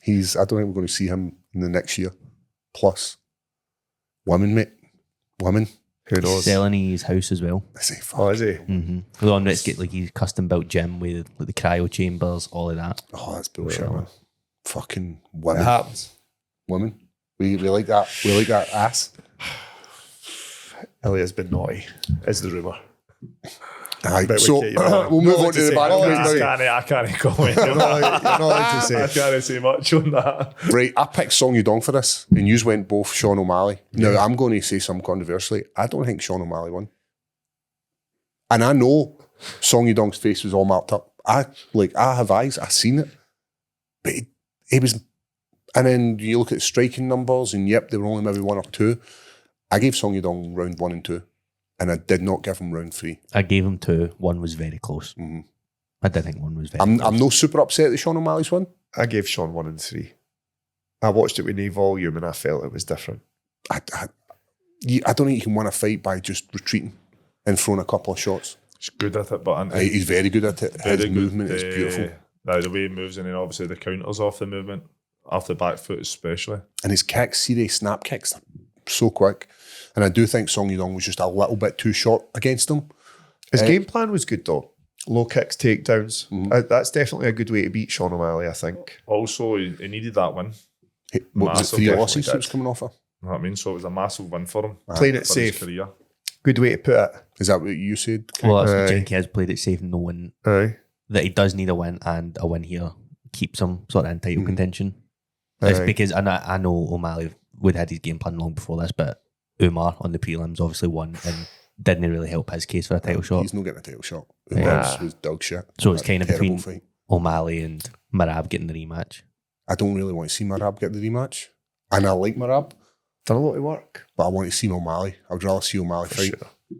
I don't think we're going to see him in the next year. Plus, women, mate. Women. Who he's knows? selling his house as well. I say, fuck. Oh, is he? The one that's get like his custom built gym with like the cryo chambers, all of that. Oh, that's bullshit, Yeah. man. Fucking It women. happens. Women. We like that. We like that ass. Ilya's been naughty, is the rumour. Aye. Bet we So can't- you're not- we'll not move allowed on to to the say. back. Not allowed Right, to now. say. I can't comment. You're not allowed to say. I can't say much on that. Right, I picked Song Yudong for this, and you went both Sean O'Malley. Now, I'm going to say something controversially. I don't think Sean O'Malley won. And I know Song Yudong's face was all marked up. I have eyes, I've seen it. But he was... And then you look at the striking numbers, and yep, there were only maybe one or two. I gave Song Yudong round 1 and 2, and I did not give him round 3. I gave him 2. One was very close. I did think one was very close. I'm no super upset that Sean O'Malley's won. I gave Sean 1 and 3. I watched it with no volume and I felt it was different. I don't think you can win a fight by just retreating and throwing a couple of shots. He's good at it, but He's very good at it. very His good, movement is beautiful. The way he moves, and then obviously the counters off the movement, off the back foot especially. And his kicks, see they snap kicks, so quick. And I do think Song Yudong was just a little bit too short against him. His game plan was good though. Low kicks, takedowns. That's definitely a good way to beat Sean O'Malley, I think. Also, he needed that win. What was it, 3 losses he was coming off of? You know what I mean? So it was a massive win for him. Playing it for his safe. career. Good way to put it. Is that what you said? Well, that's what Jenky has played it safe, knowing Aye. that he does need a win, and a win here keeps him sort of in title contention. Aye. It's because, and I know O'Malley would have had his game plan long before this, but Umar on the prelims obviously won and didn't really help his case for a title shot. He's not getting a title shot. Yeah. Was dog shit. So it's kind of Terrible between fight. O'Malley and Marab getting the rematch. I don't really want to see Marab get the rematch. And I like Marab, Done a lot of work. but I want to see O'Malley. I would rather see O'Malley fight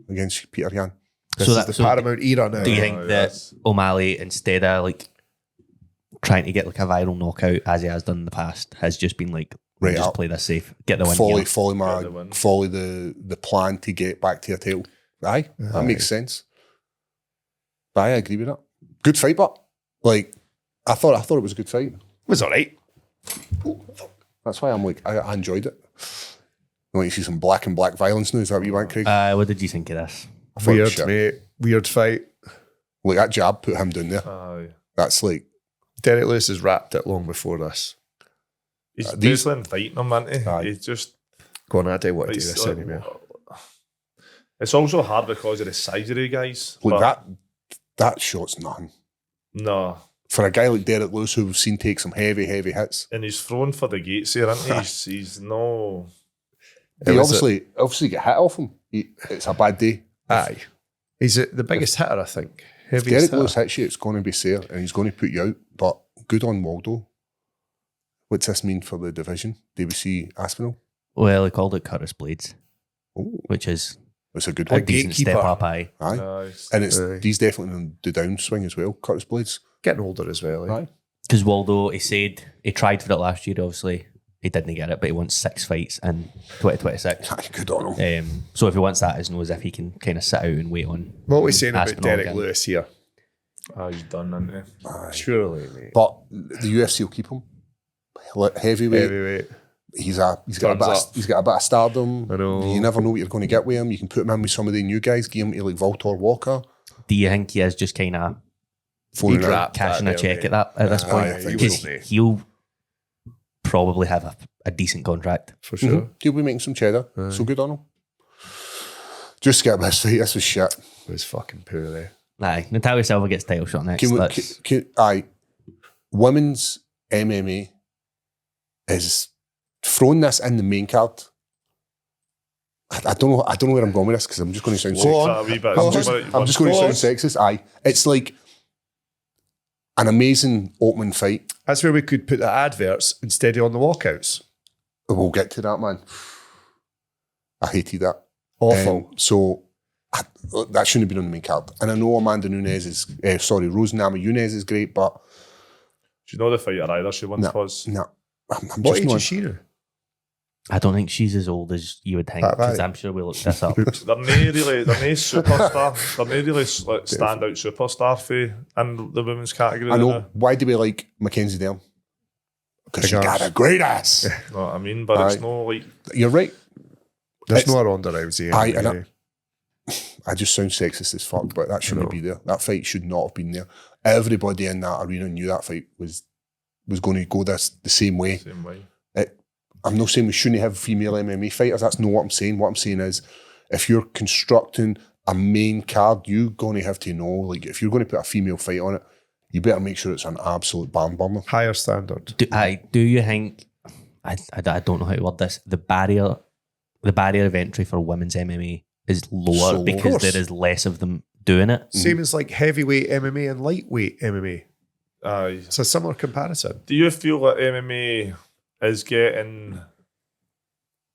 against Peter Yan. This So is that- the so Paramount era now. Do you think that yes. O'Malley, instead of like trying to get like a viral knockout as he has done in the past, has just been like, Right just up. play this safe, get the win Follow here? the plan to get back to your title. Aye, that makes sense. But I agree with that. Good fight, but like I thought it was a good fight. It was all right. That's why I'm like I enjoyed it. I want to see some black and black violence now. Is that what you want, Craig? What did you think of this? I thought it was Weird, shit. mate. Weird fight. Like that jab put him down there. Aye. That's like Derek Lewis has wrapped it long before this. He's these- basically fighting him, isn't he? Aye. He's just... Go on, I don't want to do it's, this anymore. It's also hard because of the size of the guys. like but that shot's nothing. No. For a guy like Derek Lewis who we've seen take some heavy hits. And he's thrown for the gates here, isn't he? He's no... He was obviously get hit off him. It's a bad day. Aye. He's the biggest hitter, I think. If Heaviest Derek hitter. Lewis hits you, it's going to be fair and he's going to put you out. But good on Waldo. What's this mean for the division? Do we see Aspinall? Well, he called it 𝗟𝗘𝗔𝗧𝗛𝗘𝗥, Oh, which is it's a good A one. a decent gatekeeper. step up. Aye. Aye. And it's Aye. he's definitely on the downswing as well. Curtis Blades. Getting older as well. Eh? Aye. Because Waldo, he said he tried for it last year, obviously. He didn't get it, but he wants 6 fights in 2026. Aye, good on him. So if he wants that, it's know as if he can kind of sit out and wait on. What are we saying about Aspinall Derek again. Lewis here? He's done, isn't he? Aye. Surely, mate. But the UFC will keep him. Heavyweight. Heavyweight. He's got a Thumbs bit. up. He's got a bit of stardom. I know. You never know what you're going to get with him. You can put him in with some of the new guys. Give him to like Voltor Walker. Do you think he is just kind of Phone He'd out. wrap cashing that a there, check mate. at that at this Aye, point? I think Because so, mate. he'll probably have a decent contract. For sure. He'll be making some cheddar. So good on him. Just skip this fight. This was shit. It was fucking poor there. Aye, Natalia Silva gets title shot next. Can we, Let's- aye, women's MMA is throwing this in the main card. I don't know where I'm going with this because I'm just going to sound Go sexist. on. A wee bit. I'm just going to Go on. sound sexist. Aye, it's like an amazing opening fight. That's where we could put the adverts instead of on the walkouts. We'll get to that, man. I hated that. Awful. So that shouldn't have been on the main card. And I know Amanda Nunes is, Rose Namajunas is great, but Do you know the fighter either she once No. was? no, I'm What just age not. is she now? I don't think she's as old as you would think, That because right. I'm sure we looked this up. They're no superstar. They're no really like standout superstar for in the women's category. I know. now. Why do we like Mackenzie Dern? Because she Big got arse. a great ass. You know what I mean? But Aye. it's no like You're right. There's It's- no Ronda Rousey. Aye, anyway. and I just sound sexist as fuck, but that shouldn't be there. That fight should not have been there. Everybody in that arena knew that fight was going to go the same way. same way. I'm not saying we shouldn't have female MMA fighters. That's not what I'm saying. What I'm saying is, if you're constructing a main card, you're going to have to know, like, if you're going to put a female fight on it, you better make sure it's an absolute barn burner. Higher standard. Do you think? I don't know how to word this. The barrier of entry for women's MMA is lower So low. because Of course. there is less of them doing it. Same as like heavyweight MMA and lightweight MMA. Aye. It's a similar comparison. Do you feel that MMA is getting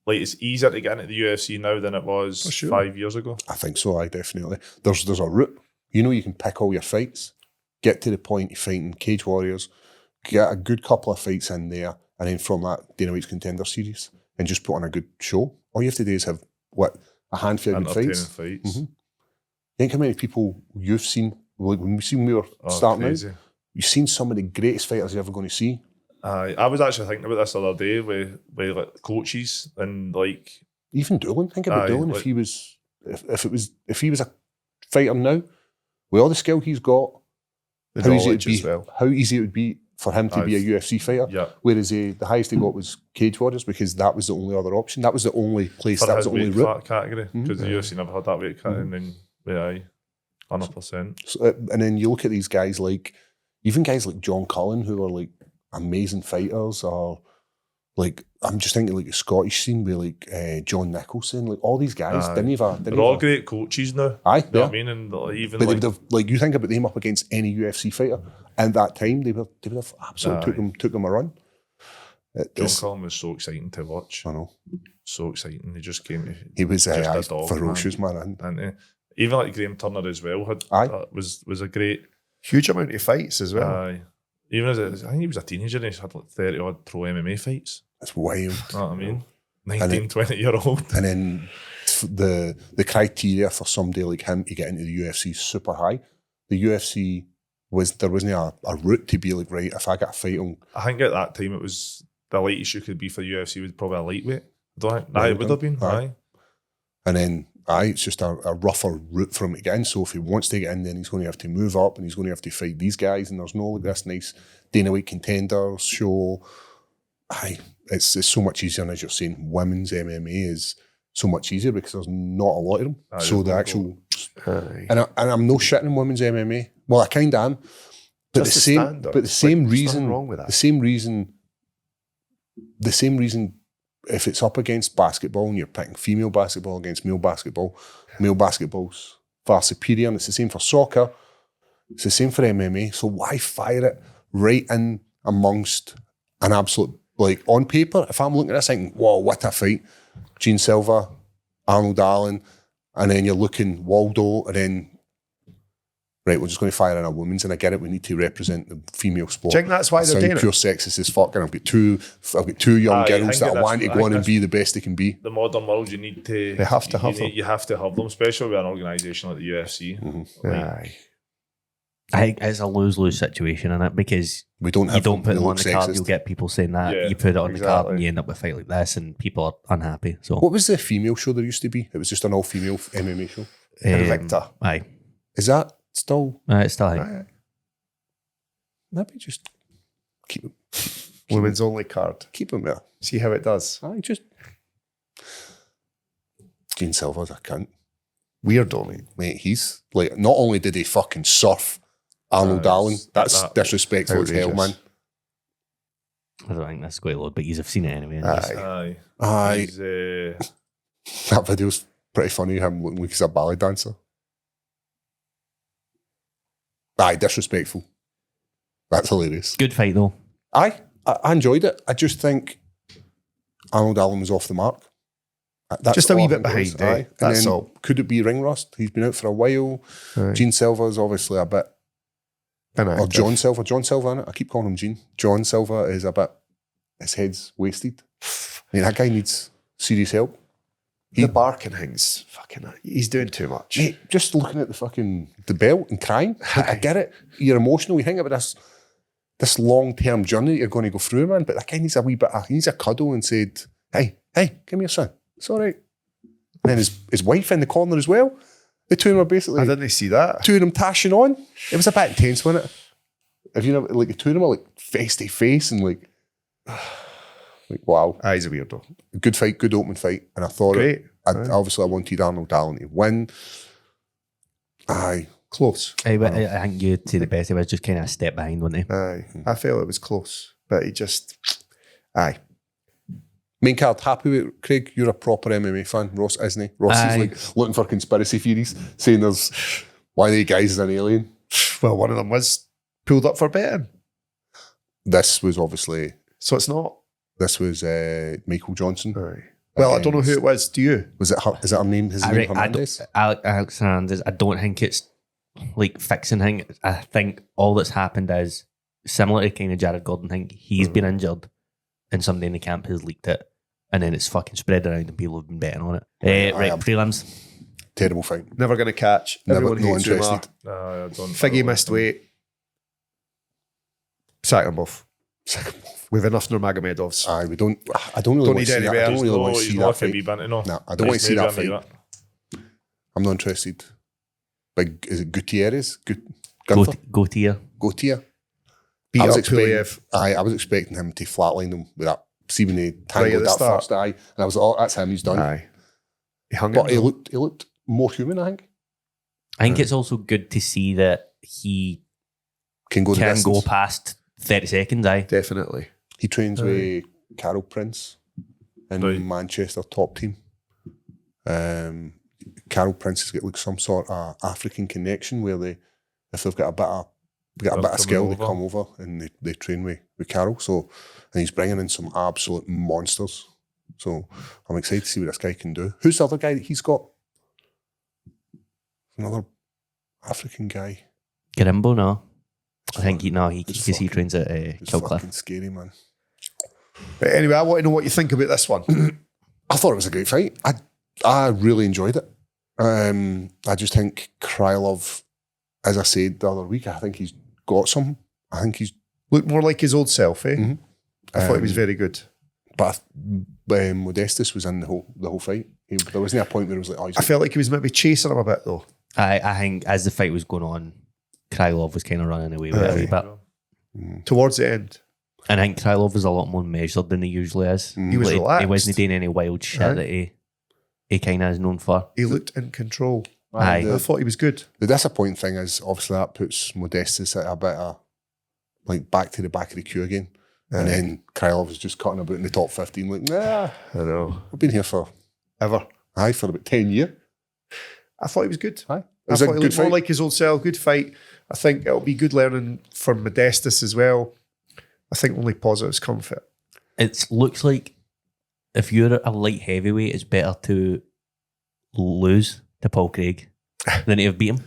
like it's easier to get into the UFC now than it was For sure. 5 years ago? I think so. I definitely. There's a route. You know, you can pick all your fights, get to the point of fighting Cage Warriors, get a good couple of fights in there, and then from that, Dana White's Contender Series, and just put on a good show. All you have to do is have a handful of good Entertaining fights. fights. Mhm. Think how many people you've seen. Like when we were Oh, starting crazy. out, you've seen some of the greatest fighters you're ever going to see. I was actually thinking about this the other day with like coaches and like Even Doolin, think about Doolin. If he was a fighter now, with all the skill he's got, how easy it would be for him to be a UFC fighter. Yeah. Whereas the highest he got was Cage Warriors, because that was the only other option. That was the only place. That was the only route. Category, because the UFC never had that weight cut, and then 100%. So, and then you look at these guys like, even guys like John Cullen, who are like amazing fighters, or like, I'm just thinking like the Scottish scene with like John Nicholson, like all these guys They're all great coaches now. Aye, you know what I mean? And even but they would have, like, you think about them up against any UFC fighter, and that time they would have absolutely took them a run. John Cullen was so exciting to watch. I know, so exciting. He just came. He was just a dog, ferocious man. And even like Graham Turner as well was a great huge amount of fights as well. Aye. Even I think he was a teenager and he's had like 30 odd pro MMA fights. That's wild. You know what I mean? 19, 20-year-old. And then the criteria for somebody like him to get into the UFC is super high. The UFC there wasn't a route to be like, right, if I get a fight on. I think at that time it was the lightest you could be for the UFC was probably a lightweight. It would have been. Aye. And then it's just a rougher route for him to get in. So if he wants to get in, then he's going to have to move up and he's going to have to fight these guys. And there's no like this nice Dana White Contenders show. It's so much easier. And as you're saying, women's MMA is so much easier because there's not a lot of them. So the actual... And I'm no shitting in women's MMA. Well, I kind of am. But the same reason if it's up against basketball and you're picking female basketball against male basketball's far superior, and it's the same for soccer, it's the same for MMA, so why fire it right in amongst an absolute, like, on paper, if I'm looking at this thinking, whoa, what a fight, Gene Silva, Arnold Allen, and then you're looking Waldo, and then right, we're just going to fire in a women's, and I get it, we need to represent the female sport. Do you think that's why they're doing it? Pure sexist as fuck, and I've got two young girls that I want to go on and be the best they can be. The modern world, you need to... They have to have them. You have to have them, especially with an organisation like the UFC. Mm-hmm. I think it's a lose-lose situation in it, because you don't put them on the card, you'll get people saying that. Yeah, you put it on the card and you end up with a fight like this and people are unhappy. So what was the female show there used to be? It was just an all-female MMA show. Victor. Aye. Is that still... it's still high. Maybe just keep it. Women's only card. Keep them there. See how it does. Just... Gene Silva's a cunt. Weird, only. Mate, he's like, not only did he fucking surf Arnold Allen, that's disrespectful as hell, man. I don't think that's quite loud, but you've seen it anyway. Aye. That video's pretty funny, him looking like he's a ballet dancer. Aye, disrespectful. That's hilarious. Good fight, though. I enjoyed it. I just think Arnold Allen was off the mark. That's just a wee bit behind. That's all. Could it be ring rust? He's been out for a while. Gene Silva's obviously a bit... Or John Silva, innit? I keep calling him Gene. John Silva is a bit... His head's wasted. I mean, that guy needs serious help. The barking thing's fucking... He's doing too much. Mate, just looking at the belt and crying. Like, I get it. You're emotional. You think about this long-term journey that you're going to go through, man. But that guy needs a wee bit he needs a cuddle and said, hey, give me your son. It's all right. And then his wife in the corner as well. The two of them were basically... I didn't see that. Two of them tashing on. It was a bit intense, wasn't it? If you know, like, the two of them were like face to face and like wow. He's a weirdo. Good fight, good opening fight. And I thought obviously I wanted Arnold Allen to win. Aye. Close. I think you'd say the best. He was just kind of a step behind, wasn't he? Aye. I felt it was close, but he just... Aye. Main card, happy with it, Craig? You're a proper MMA fan. Ross isn't he? Ross is like looking for conspiracy theories, saying there's one of the guys is an alien. Well, one of them was pulled up for betting. This was obviously... So it's not? This was Michael Johnson. Aye. Well, I don't know who it was. Do you? Was it her? Is it her name? His name Hernandez? Alex Hernandez. I don't think it's like fixing thing. I think all that's happened is similar to kind of Jared Gordon thing. He's been injured and somebody in the camp has leaked it and then it's fucking spread around and people have been betting on it. Right, prelims. Terrible fight. Never going to catch. Everyone hates interested. Figgy missed weight. Sack them both. With enough Nurmagomedovs. Aye, we don't. I don't really want to see that. I don't really want to see that fight. No, I don't want to see that fight. I'm not interested. Like, is it 𝗟𝗘𝗔𝗧𝗛𝗘𝗥? 𝗟𝗘𝗔𝗧𝗛𝗃. I was expecting him to flatline him with that. See when he tangled that first eye, and I was like, "Oh, that's him. He's done." Aye. He looked more human. I think it's also good to see that he can go past 30 seconds. Aye, definitely. He trains with 𝗟𝗘𝗔𝗪𝗏 in Manchester, top team. 𝗟𝗘𝗔𝗪𝗏 has got like some sort of African connection where if they've got a bit of skill, they come over and they train with Carol. So, and he's bringing in some absolute monsters. So I'm excited to see what this guy can do. Who's the other guy that he's got? Another African guy. Garimbo, no. I think he trains at Kilcliff. Fucking scary, man. But anyway, I want to know what you think about this one. I thought it was a great fight. I really enjoyed it. I just think Krylov, as I said the other week, I think he's got something. I think he's looked more like his old self, eh? Mm-hmm. I thought he was very good. But Modestas was in the whole fight. There wasn't a point where it was like, oh, I felt like he was maybe chasing him a bit though. I think as the fight was going on, Krylov was kind of running away with it a wee bit. Towards the end. And I think Krylov was a lot more measured than he usually is. He was relaxed. He wasn't doing any wild shit that he kind of is known for. He looked in control. Aye. I thought he was good. The disappointing thing is, obviously, that puts Modestas at a bit of, like, back to the back of the queue again. And then Krylov was just cutting about in the top 15, like, nah, I know. I've been here for about 10 years. I thought he was good. Aye. I thought he looked more like his old self. Good fight. I think it'll be good learning for Modestas as well. I think only positives come from it. It looks like if you're a light heavyweight, it's better to lose to Paul Craig than to have beat him.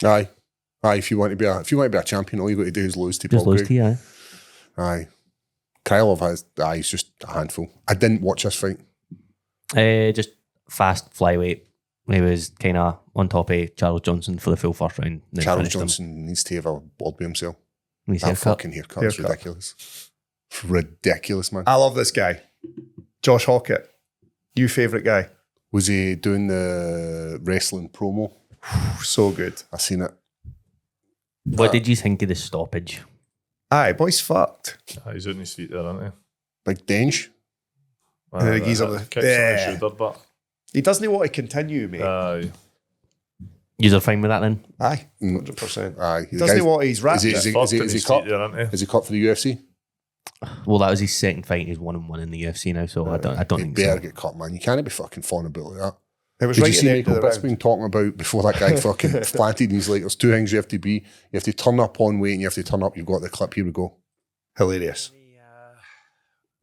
Aye. If you want to be a champion, all you got to do is lose to Paul Craig. Just lose to, aye. Krylov he's just a handful. I didn't watch this fight. Just fast flyweight. He was kind of on top of Charles Johnson for the full first round. Charles Johnson needs to have a word with himself. That fucking haircut is ridiculous. Ridiculous, man. I love this guy. Josh Hockett. New favourite guy. Was he doing the wrestling promo? So good. I seen it. What did you think of the stoppage? Aye, boy's fucked. He's on his feet there, isn't he? Like Denge. I think he's on the shoulder, but he doesn't want to continue, mate. Aye. You're fine with that then? Aye, 100%. Aye. He doesn't want he's wrapped. Is he cut? Is he cut for the UFC? Well, that was his second fight. He's 1-1 in the UFC now, so I don't think he better so. get cut, man. You can't be fucking falling about like that. It was Did right you see at Michael the Bitt's been talking about before that guy fucking planted and he's like, there's two things you have to be. You have to turn up on weight and you have to turn up. You've got the clip. Here we go. Hilarious.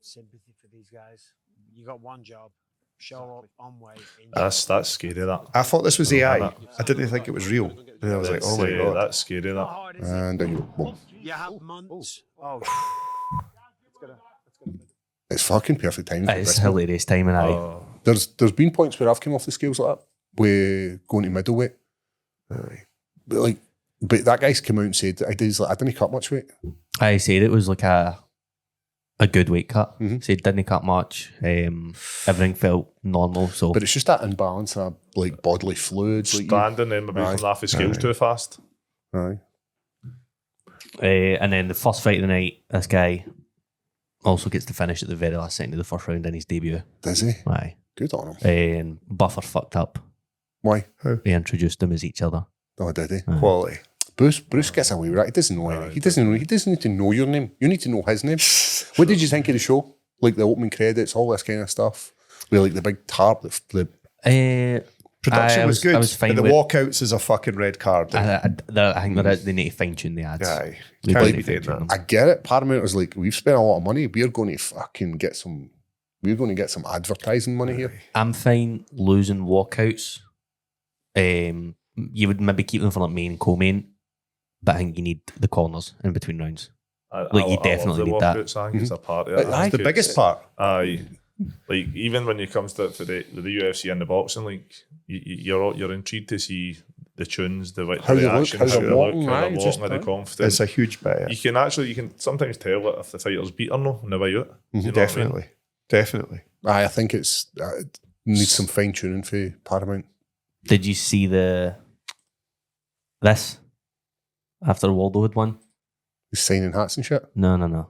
Sympathy for these guys. You got one job. Show up on weight. That's scary, that. I thought this was AI. I didn't think it was real. And I was like, oh my God. That's scary, that. And then you go. You have months. Oh, it's fucking perfect timing. It's hilarious timing, There's been points where I've come off the scales like that, with going to middleweight. But that guy's come out and said, I didn't cut much weight. I said it was like a good weight cut. Said didn't cut much. Everything felt normal. So, but it's just that imbalance of like bodily fluids. Standing then maybe coming off his scales too fast. Aye. And then the first fight of the night, this guy also gets to finish at the very last second of the first round in his debut. Does he? Aye. Good on him. And Buffer fucked up. Why? How? He introduced them as each other. Oh, did he? Quality. Bruce gets away with that. He doesn't know anything. He doesn't need to know your name. You need to know his name. What did you think of the show? Like the opening credits, all this kind of stuff. With like the big tarp. Production was good. I was fine but the with walkouts is a fucking red card. I think they need to fine tune the ads. Aye. They Can't need be to doing fine-tune that. them. I get it. Paramount was like, we've spent a lot of money. We're going to fucking get some. We're going to get some advertising money here. I'm fine losing walkouts. You would maybe keep them for like main and co-main, but I think you need the corners in between rounds. You definitely need that. I think it's a part of it. That's the biggest part. Aye. Like even when it comes to the UFC and the boxing, like you're intrigued to see the tunes, the How they look, reactions, how they're walking, how right, they're just walking, the that. confidence. It's a huge bet. You can sometimes tell if the fighter's beat or no on the way out. You know what I mean? Definitely. I think it's needs some fine tuning for Paramount. Did you see this after Waldo had won? He's signing hats and shit. No.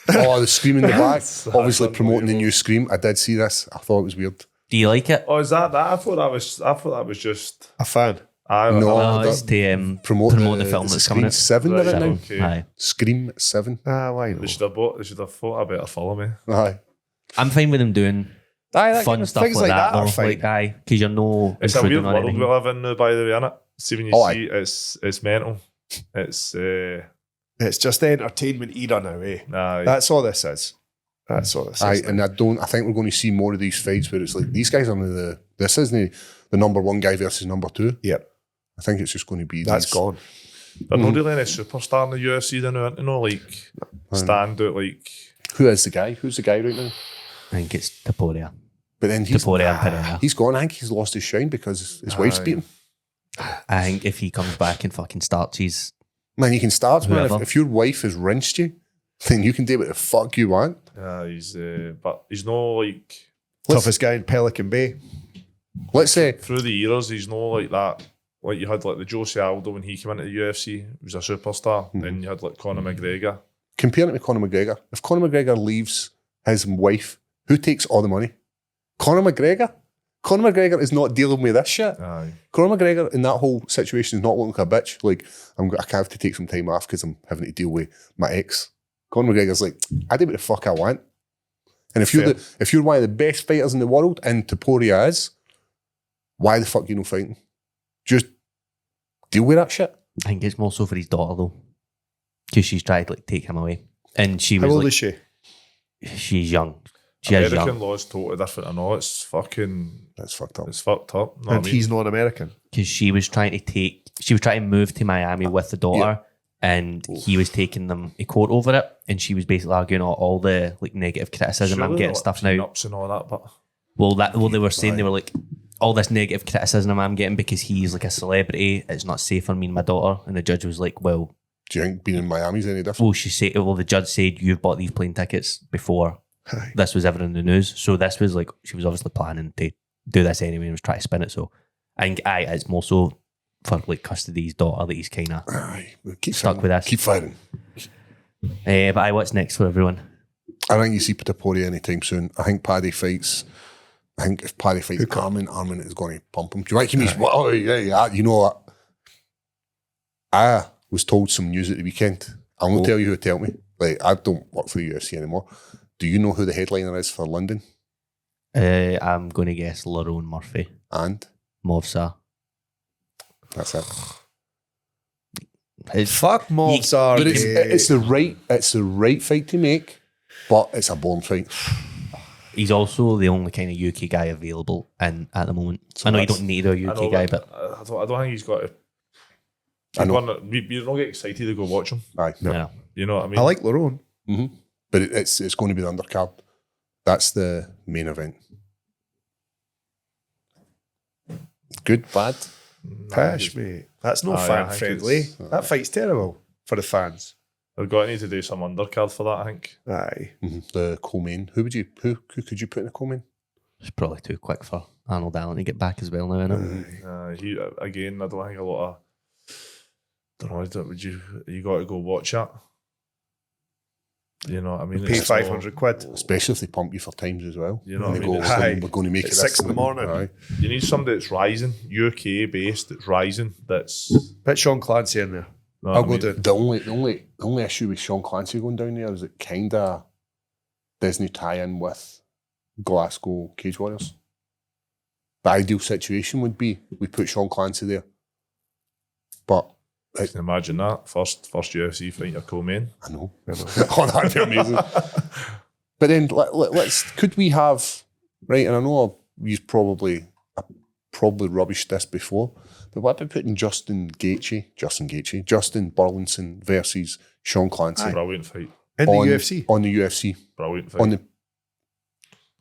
Oh, the Scream in the back. Obviously promoting the new Scream. I did see this. I thought it was weird. Do you like it? Oh, is that? I thought that was just A fan. No, it's to promote the film that's coming out. Scream 7 Right, right now. okay. Aye. Scream 7. Why They not? should have thought a better film, eh? Aye. I'm fine with them doing fun stuff things like that. are Though. fine. Like, aye, because you're no It's a weird intruding on world anything. we live in now, by the way, innit? See, when you Oh, see it's mental. It's It's just the entertainment era now, eh? That's all this is. That's all this is. And I think we're going to see more of these fights where it's like these guys are this isn't the number one guy versus number two. Yep. I think it's just going to be That's gone. They're not really any superstar in the UFC, they're not, like stand out like. Who is the guy? Who's the guy right now? I think it's Taporia. But then he's Pereira. He's gone. I think he's lost his shine because his wife's beat him. I think if he comes back and fucking starts, he's Man, you can start, man. Whoever. If your wife has rinsed you, then you can do what the fuck you want. He's but he's no like Toughest guy in Pelican Bay. Let's say through the years, he's no like that. Like you had like the Josie Aldo when he came into the UFC, he was a superstar. Then you had like Conor McGregor. compare it to Conor McGregor. If Conor McGregor leaves his wife, who takes all the money? Conor McGregor? Conor McGregor is not dealing with this shit. Aye. Conor McGregor in that whole situation is not looking like a bitch. Like, I have to take some time off because I'm having to deal with my ex. Conor McGregor's like, I do what the fuck I want. And if you're one of the best fighters in the world, and Topuria is, why the fuck you no fighting? Just deal with that shit. I think it's more so for his daughter though, because she's tried to like take him away, and she was How old like, is she? she's young. She is American young law is totally different. I know it's fucking. That's fucked up. It's fucked up. Know what And I mean? he's not American. because she was trying to move to Miami with the daughter. And he was taking them to court over it, and she was basically arguing all the like negative criticism. Surely I'm getting like stuff now. prenups and all that, but They were saying they were like all this negative criticism I'm getting because he's like a celebrity. It's not safe for me and my daughter. And the judge was like, "Well, Do you think being in Miami's any different? the judge said you've bought these plane tickets before this was ever in the news. So this was like she was obviously planning to do this anyway and was trying to spin it. So I think it's more so for like custody's daughter that he's kind of Keep stuck fighting. with us. Keep fighting. But what's next for everyone? I think you see Topuria anytime soon. I think Paddy fights. I think if Paddy fights Armin is going to pump him. Do you like him? Oh, yeah. You know what? I was told some news at the weekend. I'm going to tell you who told me. Like, I don't work for the UFC anymore. Do you know who the headliner is for London? I'm going to guess Lerone Murphy. And? Movsa. That's it. Fuck Movsa. But it's the right fight to make, but it's a born fight. He's also the only kind of UK guy available at the moment. So I know you don't need a UK guy, but I don't think he's got to. I know. You don't get excited to go watch him. Aye. yeah. You know what I mean? I like Lerone. Mm-hmm. But it's going to be the undercard. That's the main event. Good, bad? Pish, mate. That's no Aye, fan I think friendly. it's- That fight's terrible for the fans. They're going to need to do some undercard for that, I think. Aye. Mm-hmm. The co-main. Who could you put in the co-main? It's probably too quick for Arnold Allen to get back as well now, isn't it? He again, I don't think a lot of. Don't know. Would you got to go watch that? You know what I mean? Pay It's 500 quid. Especially if they pump you for times as well. You know what I And mean? they Aye. we're going to make It's it 6 in the morning. Aye. You need somebody that's rising, UK based, that's rising. That's. Put Sean Clancy in there. know I'll what I go mean? down. The only issue with Sean Clancy going down there is it kind of doesn't tie in with Glasgow Cage Warriors. The ideal situation would be we put Sean Clancy there, but I can imagine that first UFC fight, your co-main. I know. Oh, that'd be amazing. But then let's could we have right? And I know I probably rubbished this before, but what about putting Justin Burlinson versus Sean Clancy Brilliant fight. In the UFC. on the UFC Brilliant fight. on the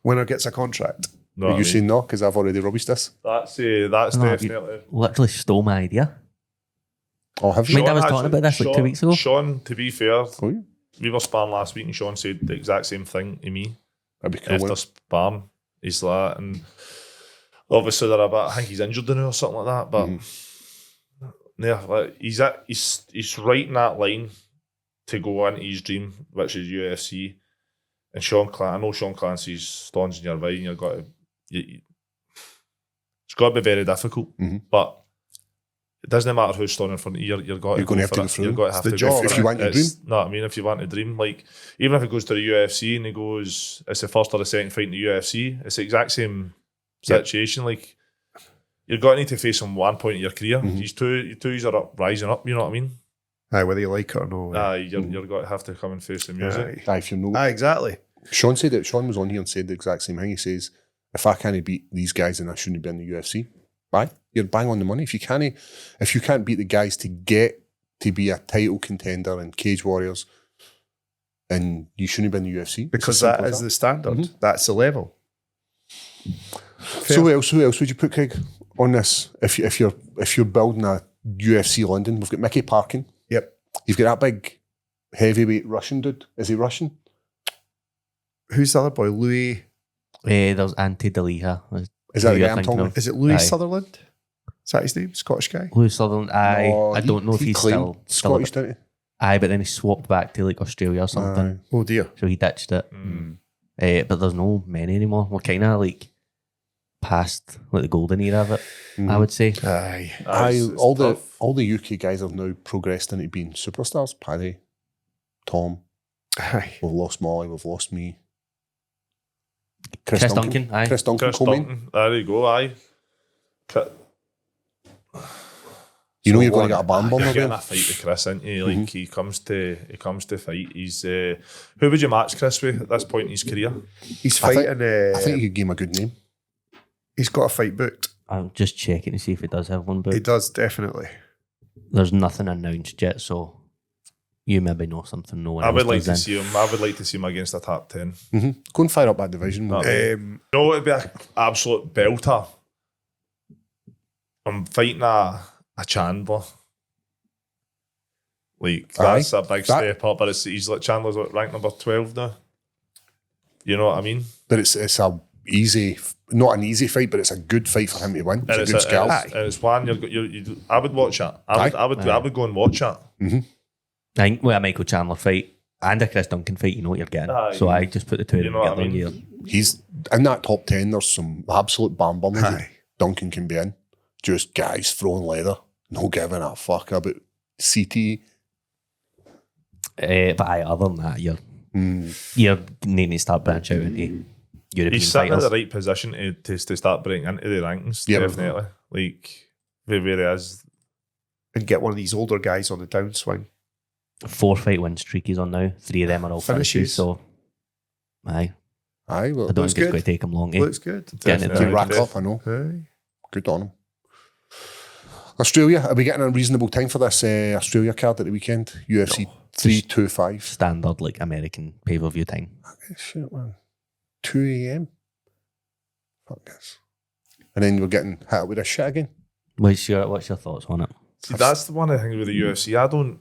Winner gets a contract. Know Are what I you mean? saying no? Because I've already rubbished this. That's No, definitely. Literally stole my idea. Oh, have you? Mind I was talking about this like 2 weeks ago. Sean, to be fair, Oh, yeah. we were sparring last week and Sean said the exact same thing to me. That'd be cool. After sparring, he's like, and obviously they're a bit, I think he's injured now or something like that, but yeah, like he's right in that line to go into his dream, which is UFC. And I know Sean Clancy's staunch in your way, and you've got to, it's got to be very difficult, but it doesn't matter who's standing in front of you. You're going to have to go through. You've got to have to go for it. If you want to dream. No, I mean, if you want to dream, like even if it goes to the UFC and he goes, it's the first or the second fight in the UFC, it's the exact same situation. Like you're going to need to face him one point in your career. These two are rising up. You know what I mean? Aye, whether you like it or no. You're going to have to come and face the music. Aye, if you know. Aye, exactly. Sean said it. Sean was on here and said the exact same thing. He says, if I can't beat these guys, then I shouldn't be in the UFC. Bye. You're bang on the money. If you can't beat the guys to get to be a title contender in Cage Warriors, and you shouldn't be in the UFC. Because that is the standard. That's the level. So who else would you put, Craig, on this? If you're building a UFC London, we've got Mickey Parkin. Yep. You've got that big heavyweight Russian dude. Is he Russian? Who's the other boy? Louis. There's 𝗟𝗘𝗔𝗧𝗛𝗘. Is that the guy I'm talking about? Is it Louis Aye. Sutherland? Is that his name? Scottish guy? Louis Sutherland. No, I don't know if he he's claimed still Scottish, didn't he? Aye, but then he swapped back to like Australia or something. Oh dear. So he ditched it. But there's no many anymore. We're kind of like past like the golden era of it, I would say. Aye. It's All tough. the UK guys have now progressed into being superstars. Paddy, Tom, Aye. we've lost Molly, we've lost me. Chris Duncan, aye. Chris Duncan, Chris co-main. Duncan, there you go, aye. You know you're going to get a bam bomber You're getting then. a fight with Chris, isn't he? Like he comes to fight. He's who would you match Chris with at this point in his career? He's I fighting. think you could give him a good name. He's got a fight booked. I'm just checking to see if he does have one, but He does, definitely. there's nothing announced yet, so you maybe know something no one I else would like does to then. see him. I would like to see him against a top 10. Go and fire up that division. No. Um, It'd be an absolute belter. I'm fighting a Chandler. Like that's a big step up, but he's like Chandler's ranked number 12 now. You know what I mean? But it's a easy, not an easy fight, but it's a good fight for him to win. It's a good scalp. And it's one I would watch it. I would go and watch it. I think with a Michael Chandler fight and a Chris Duncan fight, you know what you're getting. So I just put the two of them know what together. I mean? He's in that top 10. There's some absolute bam bombers that Duncan can be in. Just guys throwing leather, no giving a fuck about CT. But other than that, you're needing to start branching out into European He's sitting fighters. in the right position to start breaking into the rankings, definitely. Like where he is. and get one of these older guys on the downswing. 4 fight win streak he's on now. 3 of them are all finishes. So, Aye, well, I don't think it's good. going to take him long. Looks good. Getting it to done. rack up, I know. Aye. Good on him. Australia, are we getting a reasonable time for this Australia card at the weekend? UFC 325. Standard like American pay-per-view time. Shit, man. 2 a.m. Fuck this. And then we're getting hit with a shit again. What's your thoughts on it? See, that's the one I think with the UFC.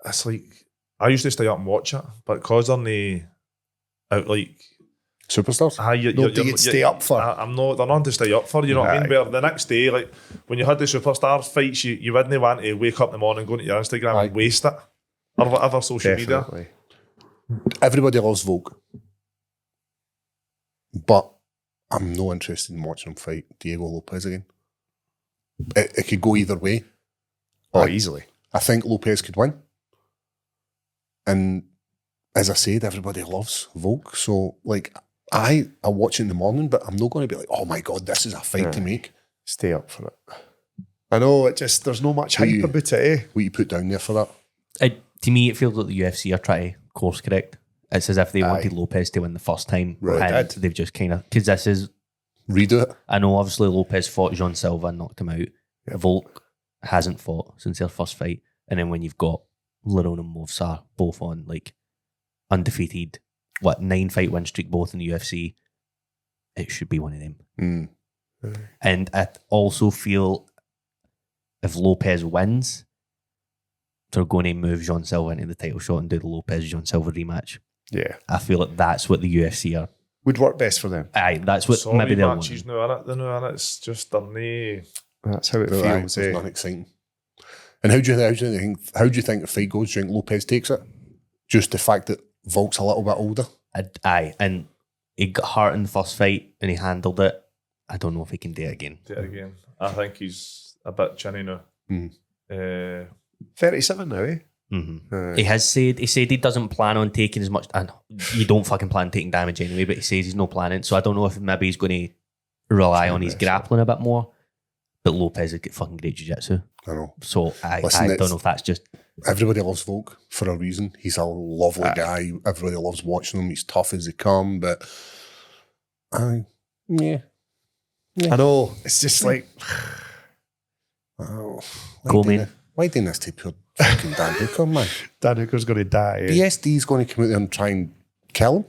It's like I used to stay up and watch it, but because they're out like Superstars? Nobody you'd stay up for. I'm not. They're not to stay up for. You know what I mean? Where the next day, like when you had the superstar fights, you wouldn't want to wake up in the morning, go into your Instagram and waste it or whatever social media. Everybody loves Volk, but I'm not interested in watching him fight Diego Lopez again. It could go either way. Easily. I think Lopez could win. And as I said, everybody loves Volk. So, like, I watch it in the morning, but I'm not going to be like, oh my God, this is a fight to make. Stay up for it. I know, there's no much hype about it, eh? What you put down there for that? To me, it feels like the UFC are trying to course correct. It's as if they wanted Lopez to win the first time. Right. And they've just kind of, because this is, Redo it. I know obviously Lopez fought Jean Silva and knocked him out. Volk hasn't fought since their first fight. And then when you've got Lerone and Movsar both on like undefeated, 9 fight win streak both in the UFC. it should be one of them. And I also feel if Lopez wins, they're going to move John Silva into the title shot and do the Lopez-John Silva rematch. Yeah. I feel like that's what the UFC are. Would work best for them. Aye, that's what maybe they'll want. Matches now, innit? It's just That's how it feels. It's not exciting. And how do you think the fight goes? Do you think Lopez takes it? Just the fact that Volk's a little bit older? Aye, and he got hurt in the first fight and he handled it. I don't know if he can do it again. I think he's a bit chinny now. 37 now, eh? Mm-hmm. He said he doesn't plan on taking as much, and you don't fucking plan on taking damage anyway, but he says he's no planning. So I don't know if maybe he's going to rely on his grappling a bit more. But Lopez has got fucking great jiu-jitsu. I know. So I don't know if that's just... Everybody loves Volk for a reason. He's a lovely guy. Everybody loves watching him. He's tough as they come, but... Yeah. I know. It's just like... Go, man. Why didn't this to pure fucking Dan Hooker, man? Dan Hooker's going to die. Eh? BSD's going to come out there and try and kill him.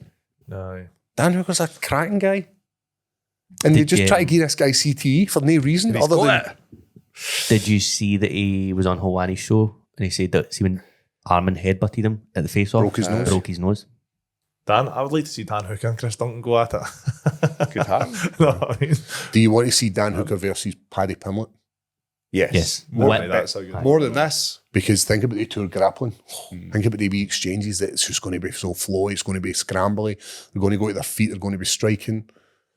No. Dan Hooker's a cracking guy. And they just try to give this guy CTE for no reason other than... Did you see that he was on Hawani's show and he said that when Armin headbutted him at the face-off, broke his nose? Dan, I would like to see Dan Hooker and Chris Duncan go at it. Could happen. No, I mean, do you want to see Dan Hooker versus Paddy Pimblett? Yes. More than this. Because think about the tour grappling. Think about the wee exchanges that it's just going to be so flowy, it's going to be scrambly, they're going to go to their feet, they're going to be striking.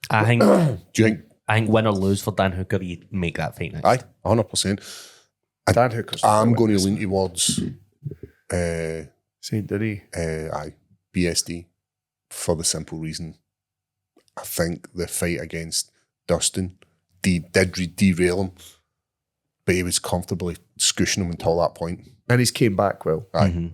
I think do you think I think win or lose for Dan Hooker, you make that fight next. Aye, 100%. Dan Hooker's... I'm going to lean towards St. Denny. BSD for the simple reason I think the fight against Dustin did derail him, but he was comfortably squishing him until that point. And he's came back well. Aye.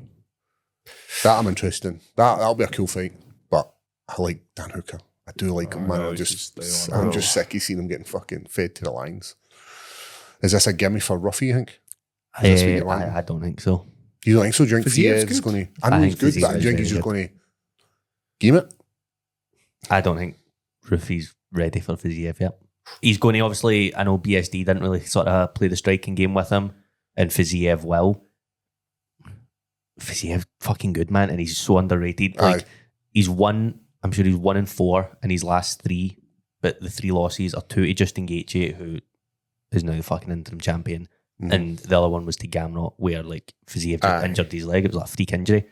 That I'm interested in. That'll be a cool fight, but I like Dan Hooker. I do like him, man. I'm just sick of seeing him getting fucking fed to the lines. Is this a gimme for Ruffy, you think? I don't think so. You don't think so? Do you think Fied's going to... I know he's good, but do you think he's just going to game it? I don't think Ruffy's ready for Fiziev yet. He's going to, obviously, I know BSD didn't really sort of play the striking game with him, and Fiziev will. Fiziev fucking good, man, and he's so underrated. Like, he's won... I'm sure he's 1-4 in his last 3, but the 3 losses are 2 to Justin Gaethje, who is now the fucking interim champion, and the other one was to Gamrot, where like Fiziev injured his leg. It was like a freak injury.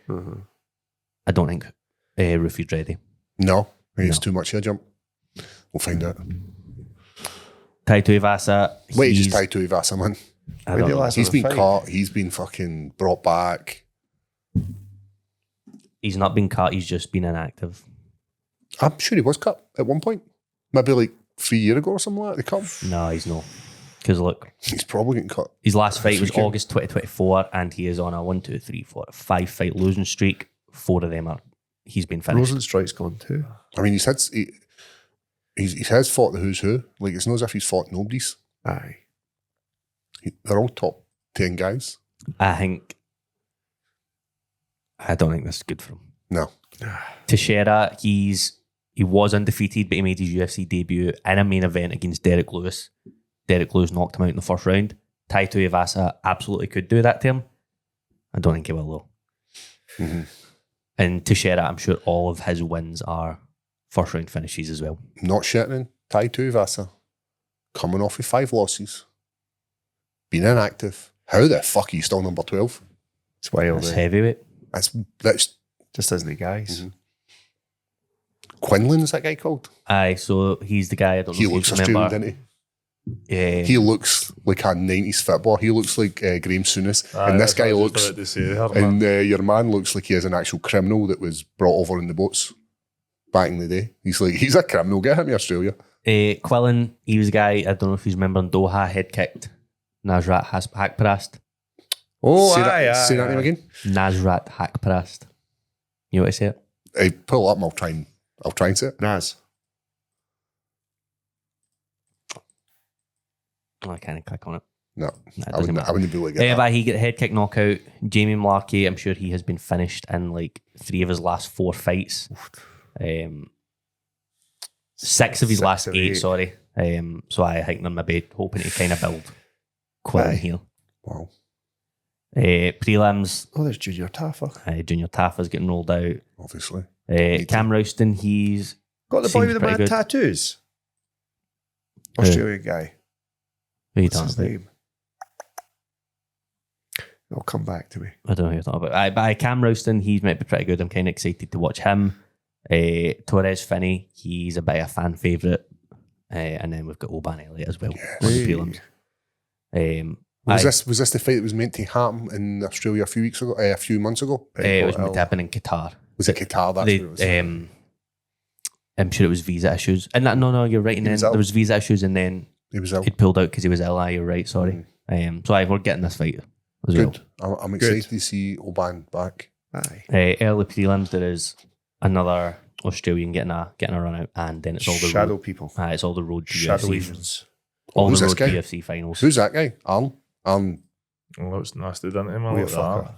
I don't think Ruffy's ready. No, it's too much of a jump. We'll find out. 𝗟𝗘𝗧𝗛𝗏. Wait, just 𝗟𝗘𝗧𝗏, man. I don't know. He's been caught. He's been fucking brought back. He's not been cut. He's just been inactive. I'm sure he was cut at one point. Maybe like 3 years ago or something like that. They cut him. No, he's not. Because look, he's probably getting cut. His last fight was August 2024, and he is on a 5 fight losing streak. 4 of them he's been finished. Rosenstrike's gone too. I mean, he has fought the who's who. Like, it's not as if he's fought nobody's. Aye. They're all top 10 guys. I don't think this is good for him. No. Teixeira, he was undefeated, but he made his UFC debut in a main event against Derek Lewis. Derek Lewis knocked him out in the first round. 𝗟𝗘𝗧𝗏 absolutely could do that to him. I don't think he will, though. And Teixeira, I'm sure all of his wins are first round finishes as well. Not shitting. 𝗟𝗘𝗧𝗏 coming off with 5 losses. Being inactive. How the fuck are you still number 12? It's wild. That's heavyweight. That's just isn't he, guys? Quinlan, is that guy called? Aye, so he's the guy. I don't know. He looks Australian, doesn't he? Yeah. He looks like a 90s footballer. He looks like Graham Souness. And this guy looks... And your man looks like he is an actual criminal that was brought over in the boats back in the day. He's a criminal. Get him to Australia. Quillen, he was a guy, I don't know if you remember, in Doha, head kicked Nasrat Hakparast. Oh, say that name again. Nasrat Hakparast. You know what I say it? Hey, pull it up and I'll try and say it. Naz. Oh, I can't click on it. No, I wouldn't be able to get that. But he got a head kick knockout. Jamie Malarkey, I'm sure he has been finished in like 3 of his last 4 fights. 6 of his last of 8, eight. sorry. So I think they're maybe hoping to kind of build Quillen here. Wow. Prelims, there's Junior Taffa. Junior Taffa's getting rolled out. Obviously. Cam Rouston, he's Got the boy seems with the pretty mad good. tattoos. Australian guy. Who you What's talking his about? name? It'll come back to me. I don't know who you're talking about. By Cam Rouston, he's might be pretty good. I'm kind of excited to watch him. Torres Finney, he's a bit of a fan favourite. And then we've got Oban Elliott as well on the prelims. Was this the fight that was meant to happen in Australia a few months ago? It was meant to happen in Qatar. Was it Qatar? That's They, what it was. I'm sure it was visa issues. And no, you're right. And then there was visa issues, and then He was ill. he'd pulled out because he was ill. You're right. Sorry. So we're getting this fight as Good. well. I'm excited to see Oban back. Aye. Early prelims, there is another Australian getting a run out, and then it's all the Shadow road, people. it's all the road to Shadow UFC. Asians. All Who's the this road to guy? UFC finals. Who's that guy? Alan? Oh, that was nasty, didn't it, man? Weird Look at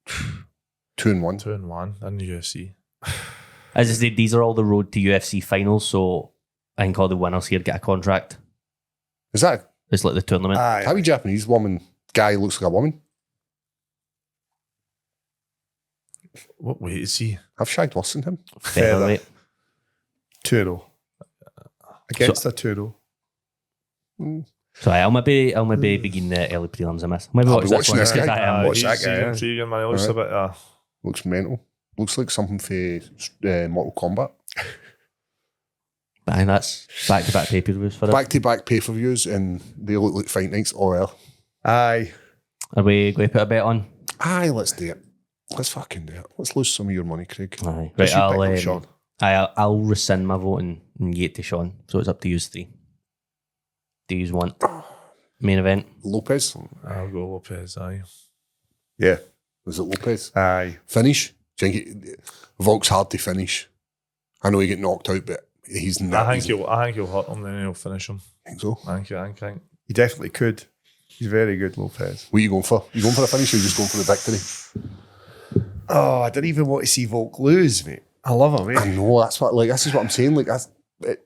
fucker. 2-1. 2-1 in the UFC. As I said, these are all the road to UFC finals, so I think all the winners here get a contract. Is that It's like the tournament. Aye. how a Japanese woman guy looks like a woman? What weight is he? I've shagged worse than him. Featherweight. 2-0. Against a 2-0. So I'll maybe begin the early prelims. I miss. Maybe I'll watch be this one. watching this because guy. I am Watch that he's guy, yeah. intriguing, man. He looks a bit... Looks mental. Looks like something for Mortal Kombat. But that's back-to-back pay-per-views for it. Back-to-back pay-per-views and they look like fight nights. Oh well. Aye. Are we going to put a bet on? Aye, let's do it. Let's fucking do it. Let's lose some of your money, Craig. Aye. Just Right, you pick him, Sean. I'll rescind my vote and get to Sean. So it's up to you 3. Do you want main event? Lopez. I'll go Lopez, aye. Yeah. Was it Lopez? Aye. Finish? Do you think Volk's hard to finish? I know he get knocked out, but he's not. I think he'll hurt him, then he'll finish him. think so. I think. He definitely could. He's very good, Lopez. What are you going for? You going for a finish or you just going for the victory? Oh, I didn't even want to see Volk lose, mate. I love him, I mate. know, that's what, like, this is what I'm saying. Like, that's it.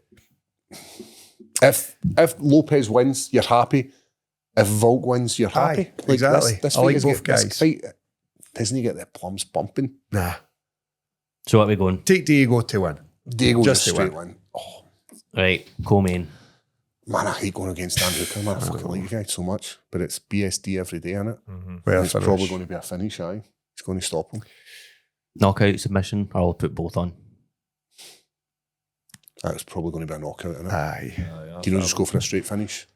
If Lopez wins, you're happy. If Volk wins, you're happy. Aye, exactly. This I like is both guys. This fight doesn't he get the plums bumping? Nah. So what are we going? Take Diego to win. Diego Just just to straight win. Oh, Right, co-main. man, I hate going against Dan Hooker, man. I fucking like you guys so much. But it's BSD every day, innit? Well, It's probably going to be a finish, aye. He's going to stop him. Knockout, submission, or I'll put both on. That's probably going to be a knockout, innit? Aye. Do you know just go for a straight finish?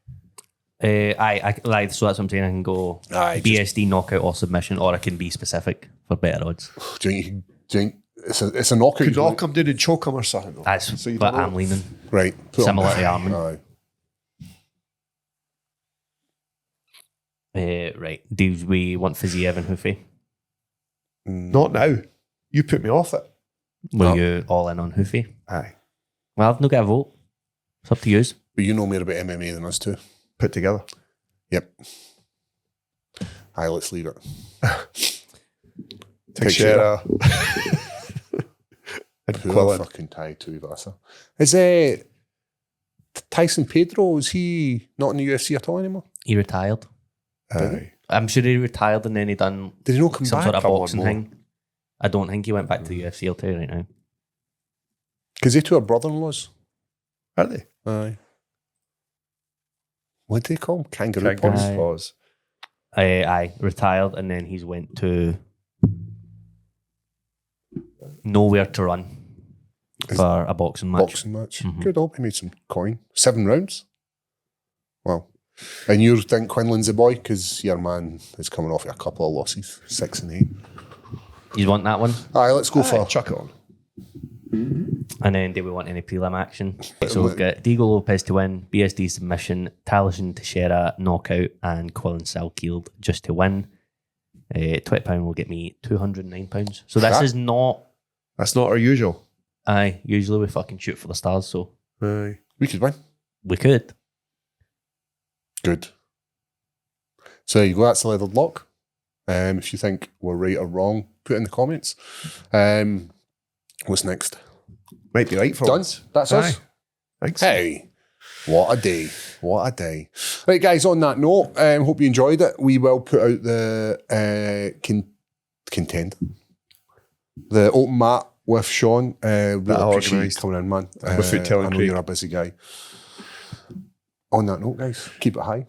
I like, so that's what I'm saying. I can go Aye, BSD knockout or submission, or I can be specific for better odds. Do you think it's a knockout? Could all come down and choke him or something, though. That's So you but don't know. I'm leaning. Right. Put Similar on. to Armin. Aye. Right. Do we want Fiziev and Hoofy? Not now. You put me off it. Will you all in on Hoofy? Aye. Well, I've not got a vote. It's up to you. But you know more about MMA than us too. Put together. Yep. Aye, let's leave it. Teixeira. And Who Quillen. fucking 𝗟𝗘𝗔𝗦𝗧. Is Tyson Pedro, is he not in the UFC at all anymore? He retired. Aye. I'm sure he retired and then he done Did he not come some back? sort of Come on, boxing Mo. thing. I don't think he went back to the UFC. I'll tell you right now. Because they two are brother-in-laws. Are they? Aye. What do they call them? Kangaroo Kangaroo paws? Aye. paws. Aye, retired and then he's went to nowhere to run for a boxing match. Boxing match. Mhm. Good, hope he made some coin. 7 rounds. Wow. And you think Quinlan's the boy? Because your man is coming off a couple of losses, 6 and 8. You want that one? Aye, let's go for Chuck it on. And then do we want any prelim action? So we've got Diego Lopez to win, BSD submission, 𝗟𝗘𝗔𝗦𝗧 knockout, and 𝗟𝗘𝗔𝗦𝗧 just to win. £20 will get me £209. So this That- is not. That's not our usual. Aye, usually we fucking shoot for the stars, so Aye. we could win. we could. Good. So there you go, that's the leathered lock. If you think we're right or wrong, put it in the comments. What's next? Might be right for Done. once. That's us. Thanks. Hey, what a day. What a day. Right, guys, on that note, hope you enjoyed it. We will put out the contender. The open mat with Sean. Really appreciate you coming in, man. I'm a foot telling I know Craig. you're a busy guy. On that note, guys, keep it high.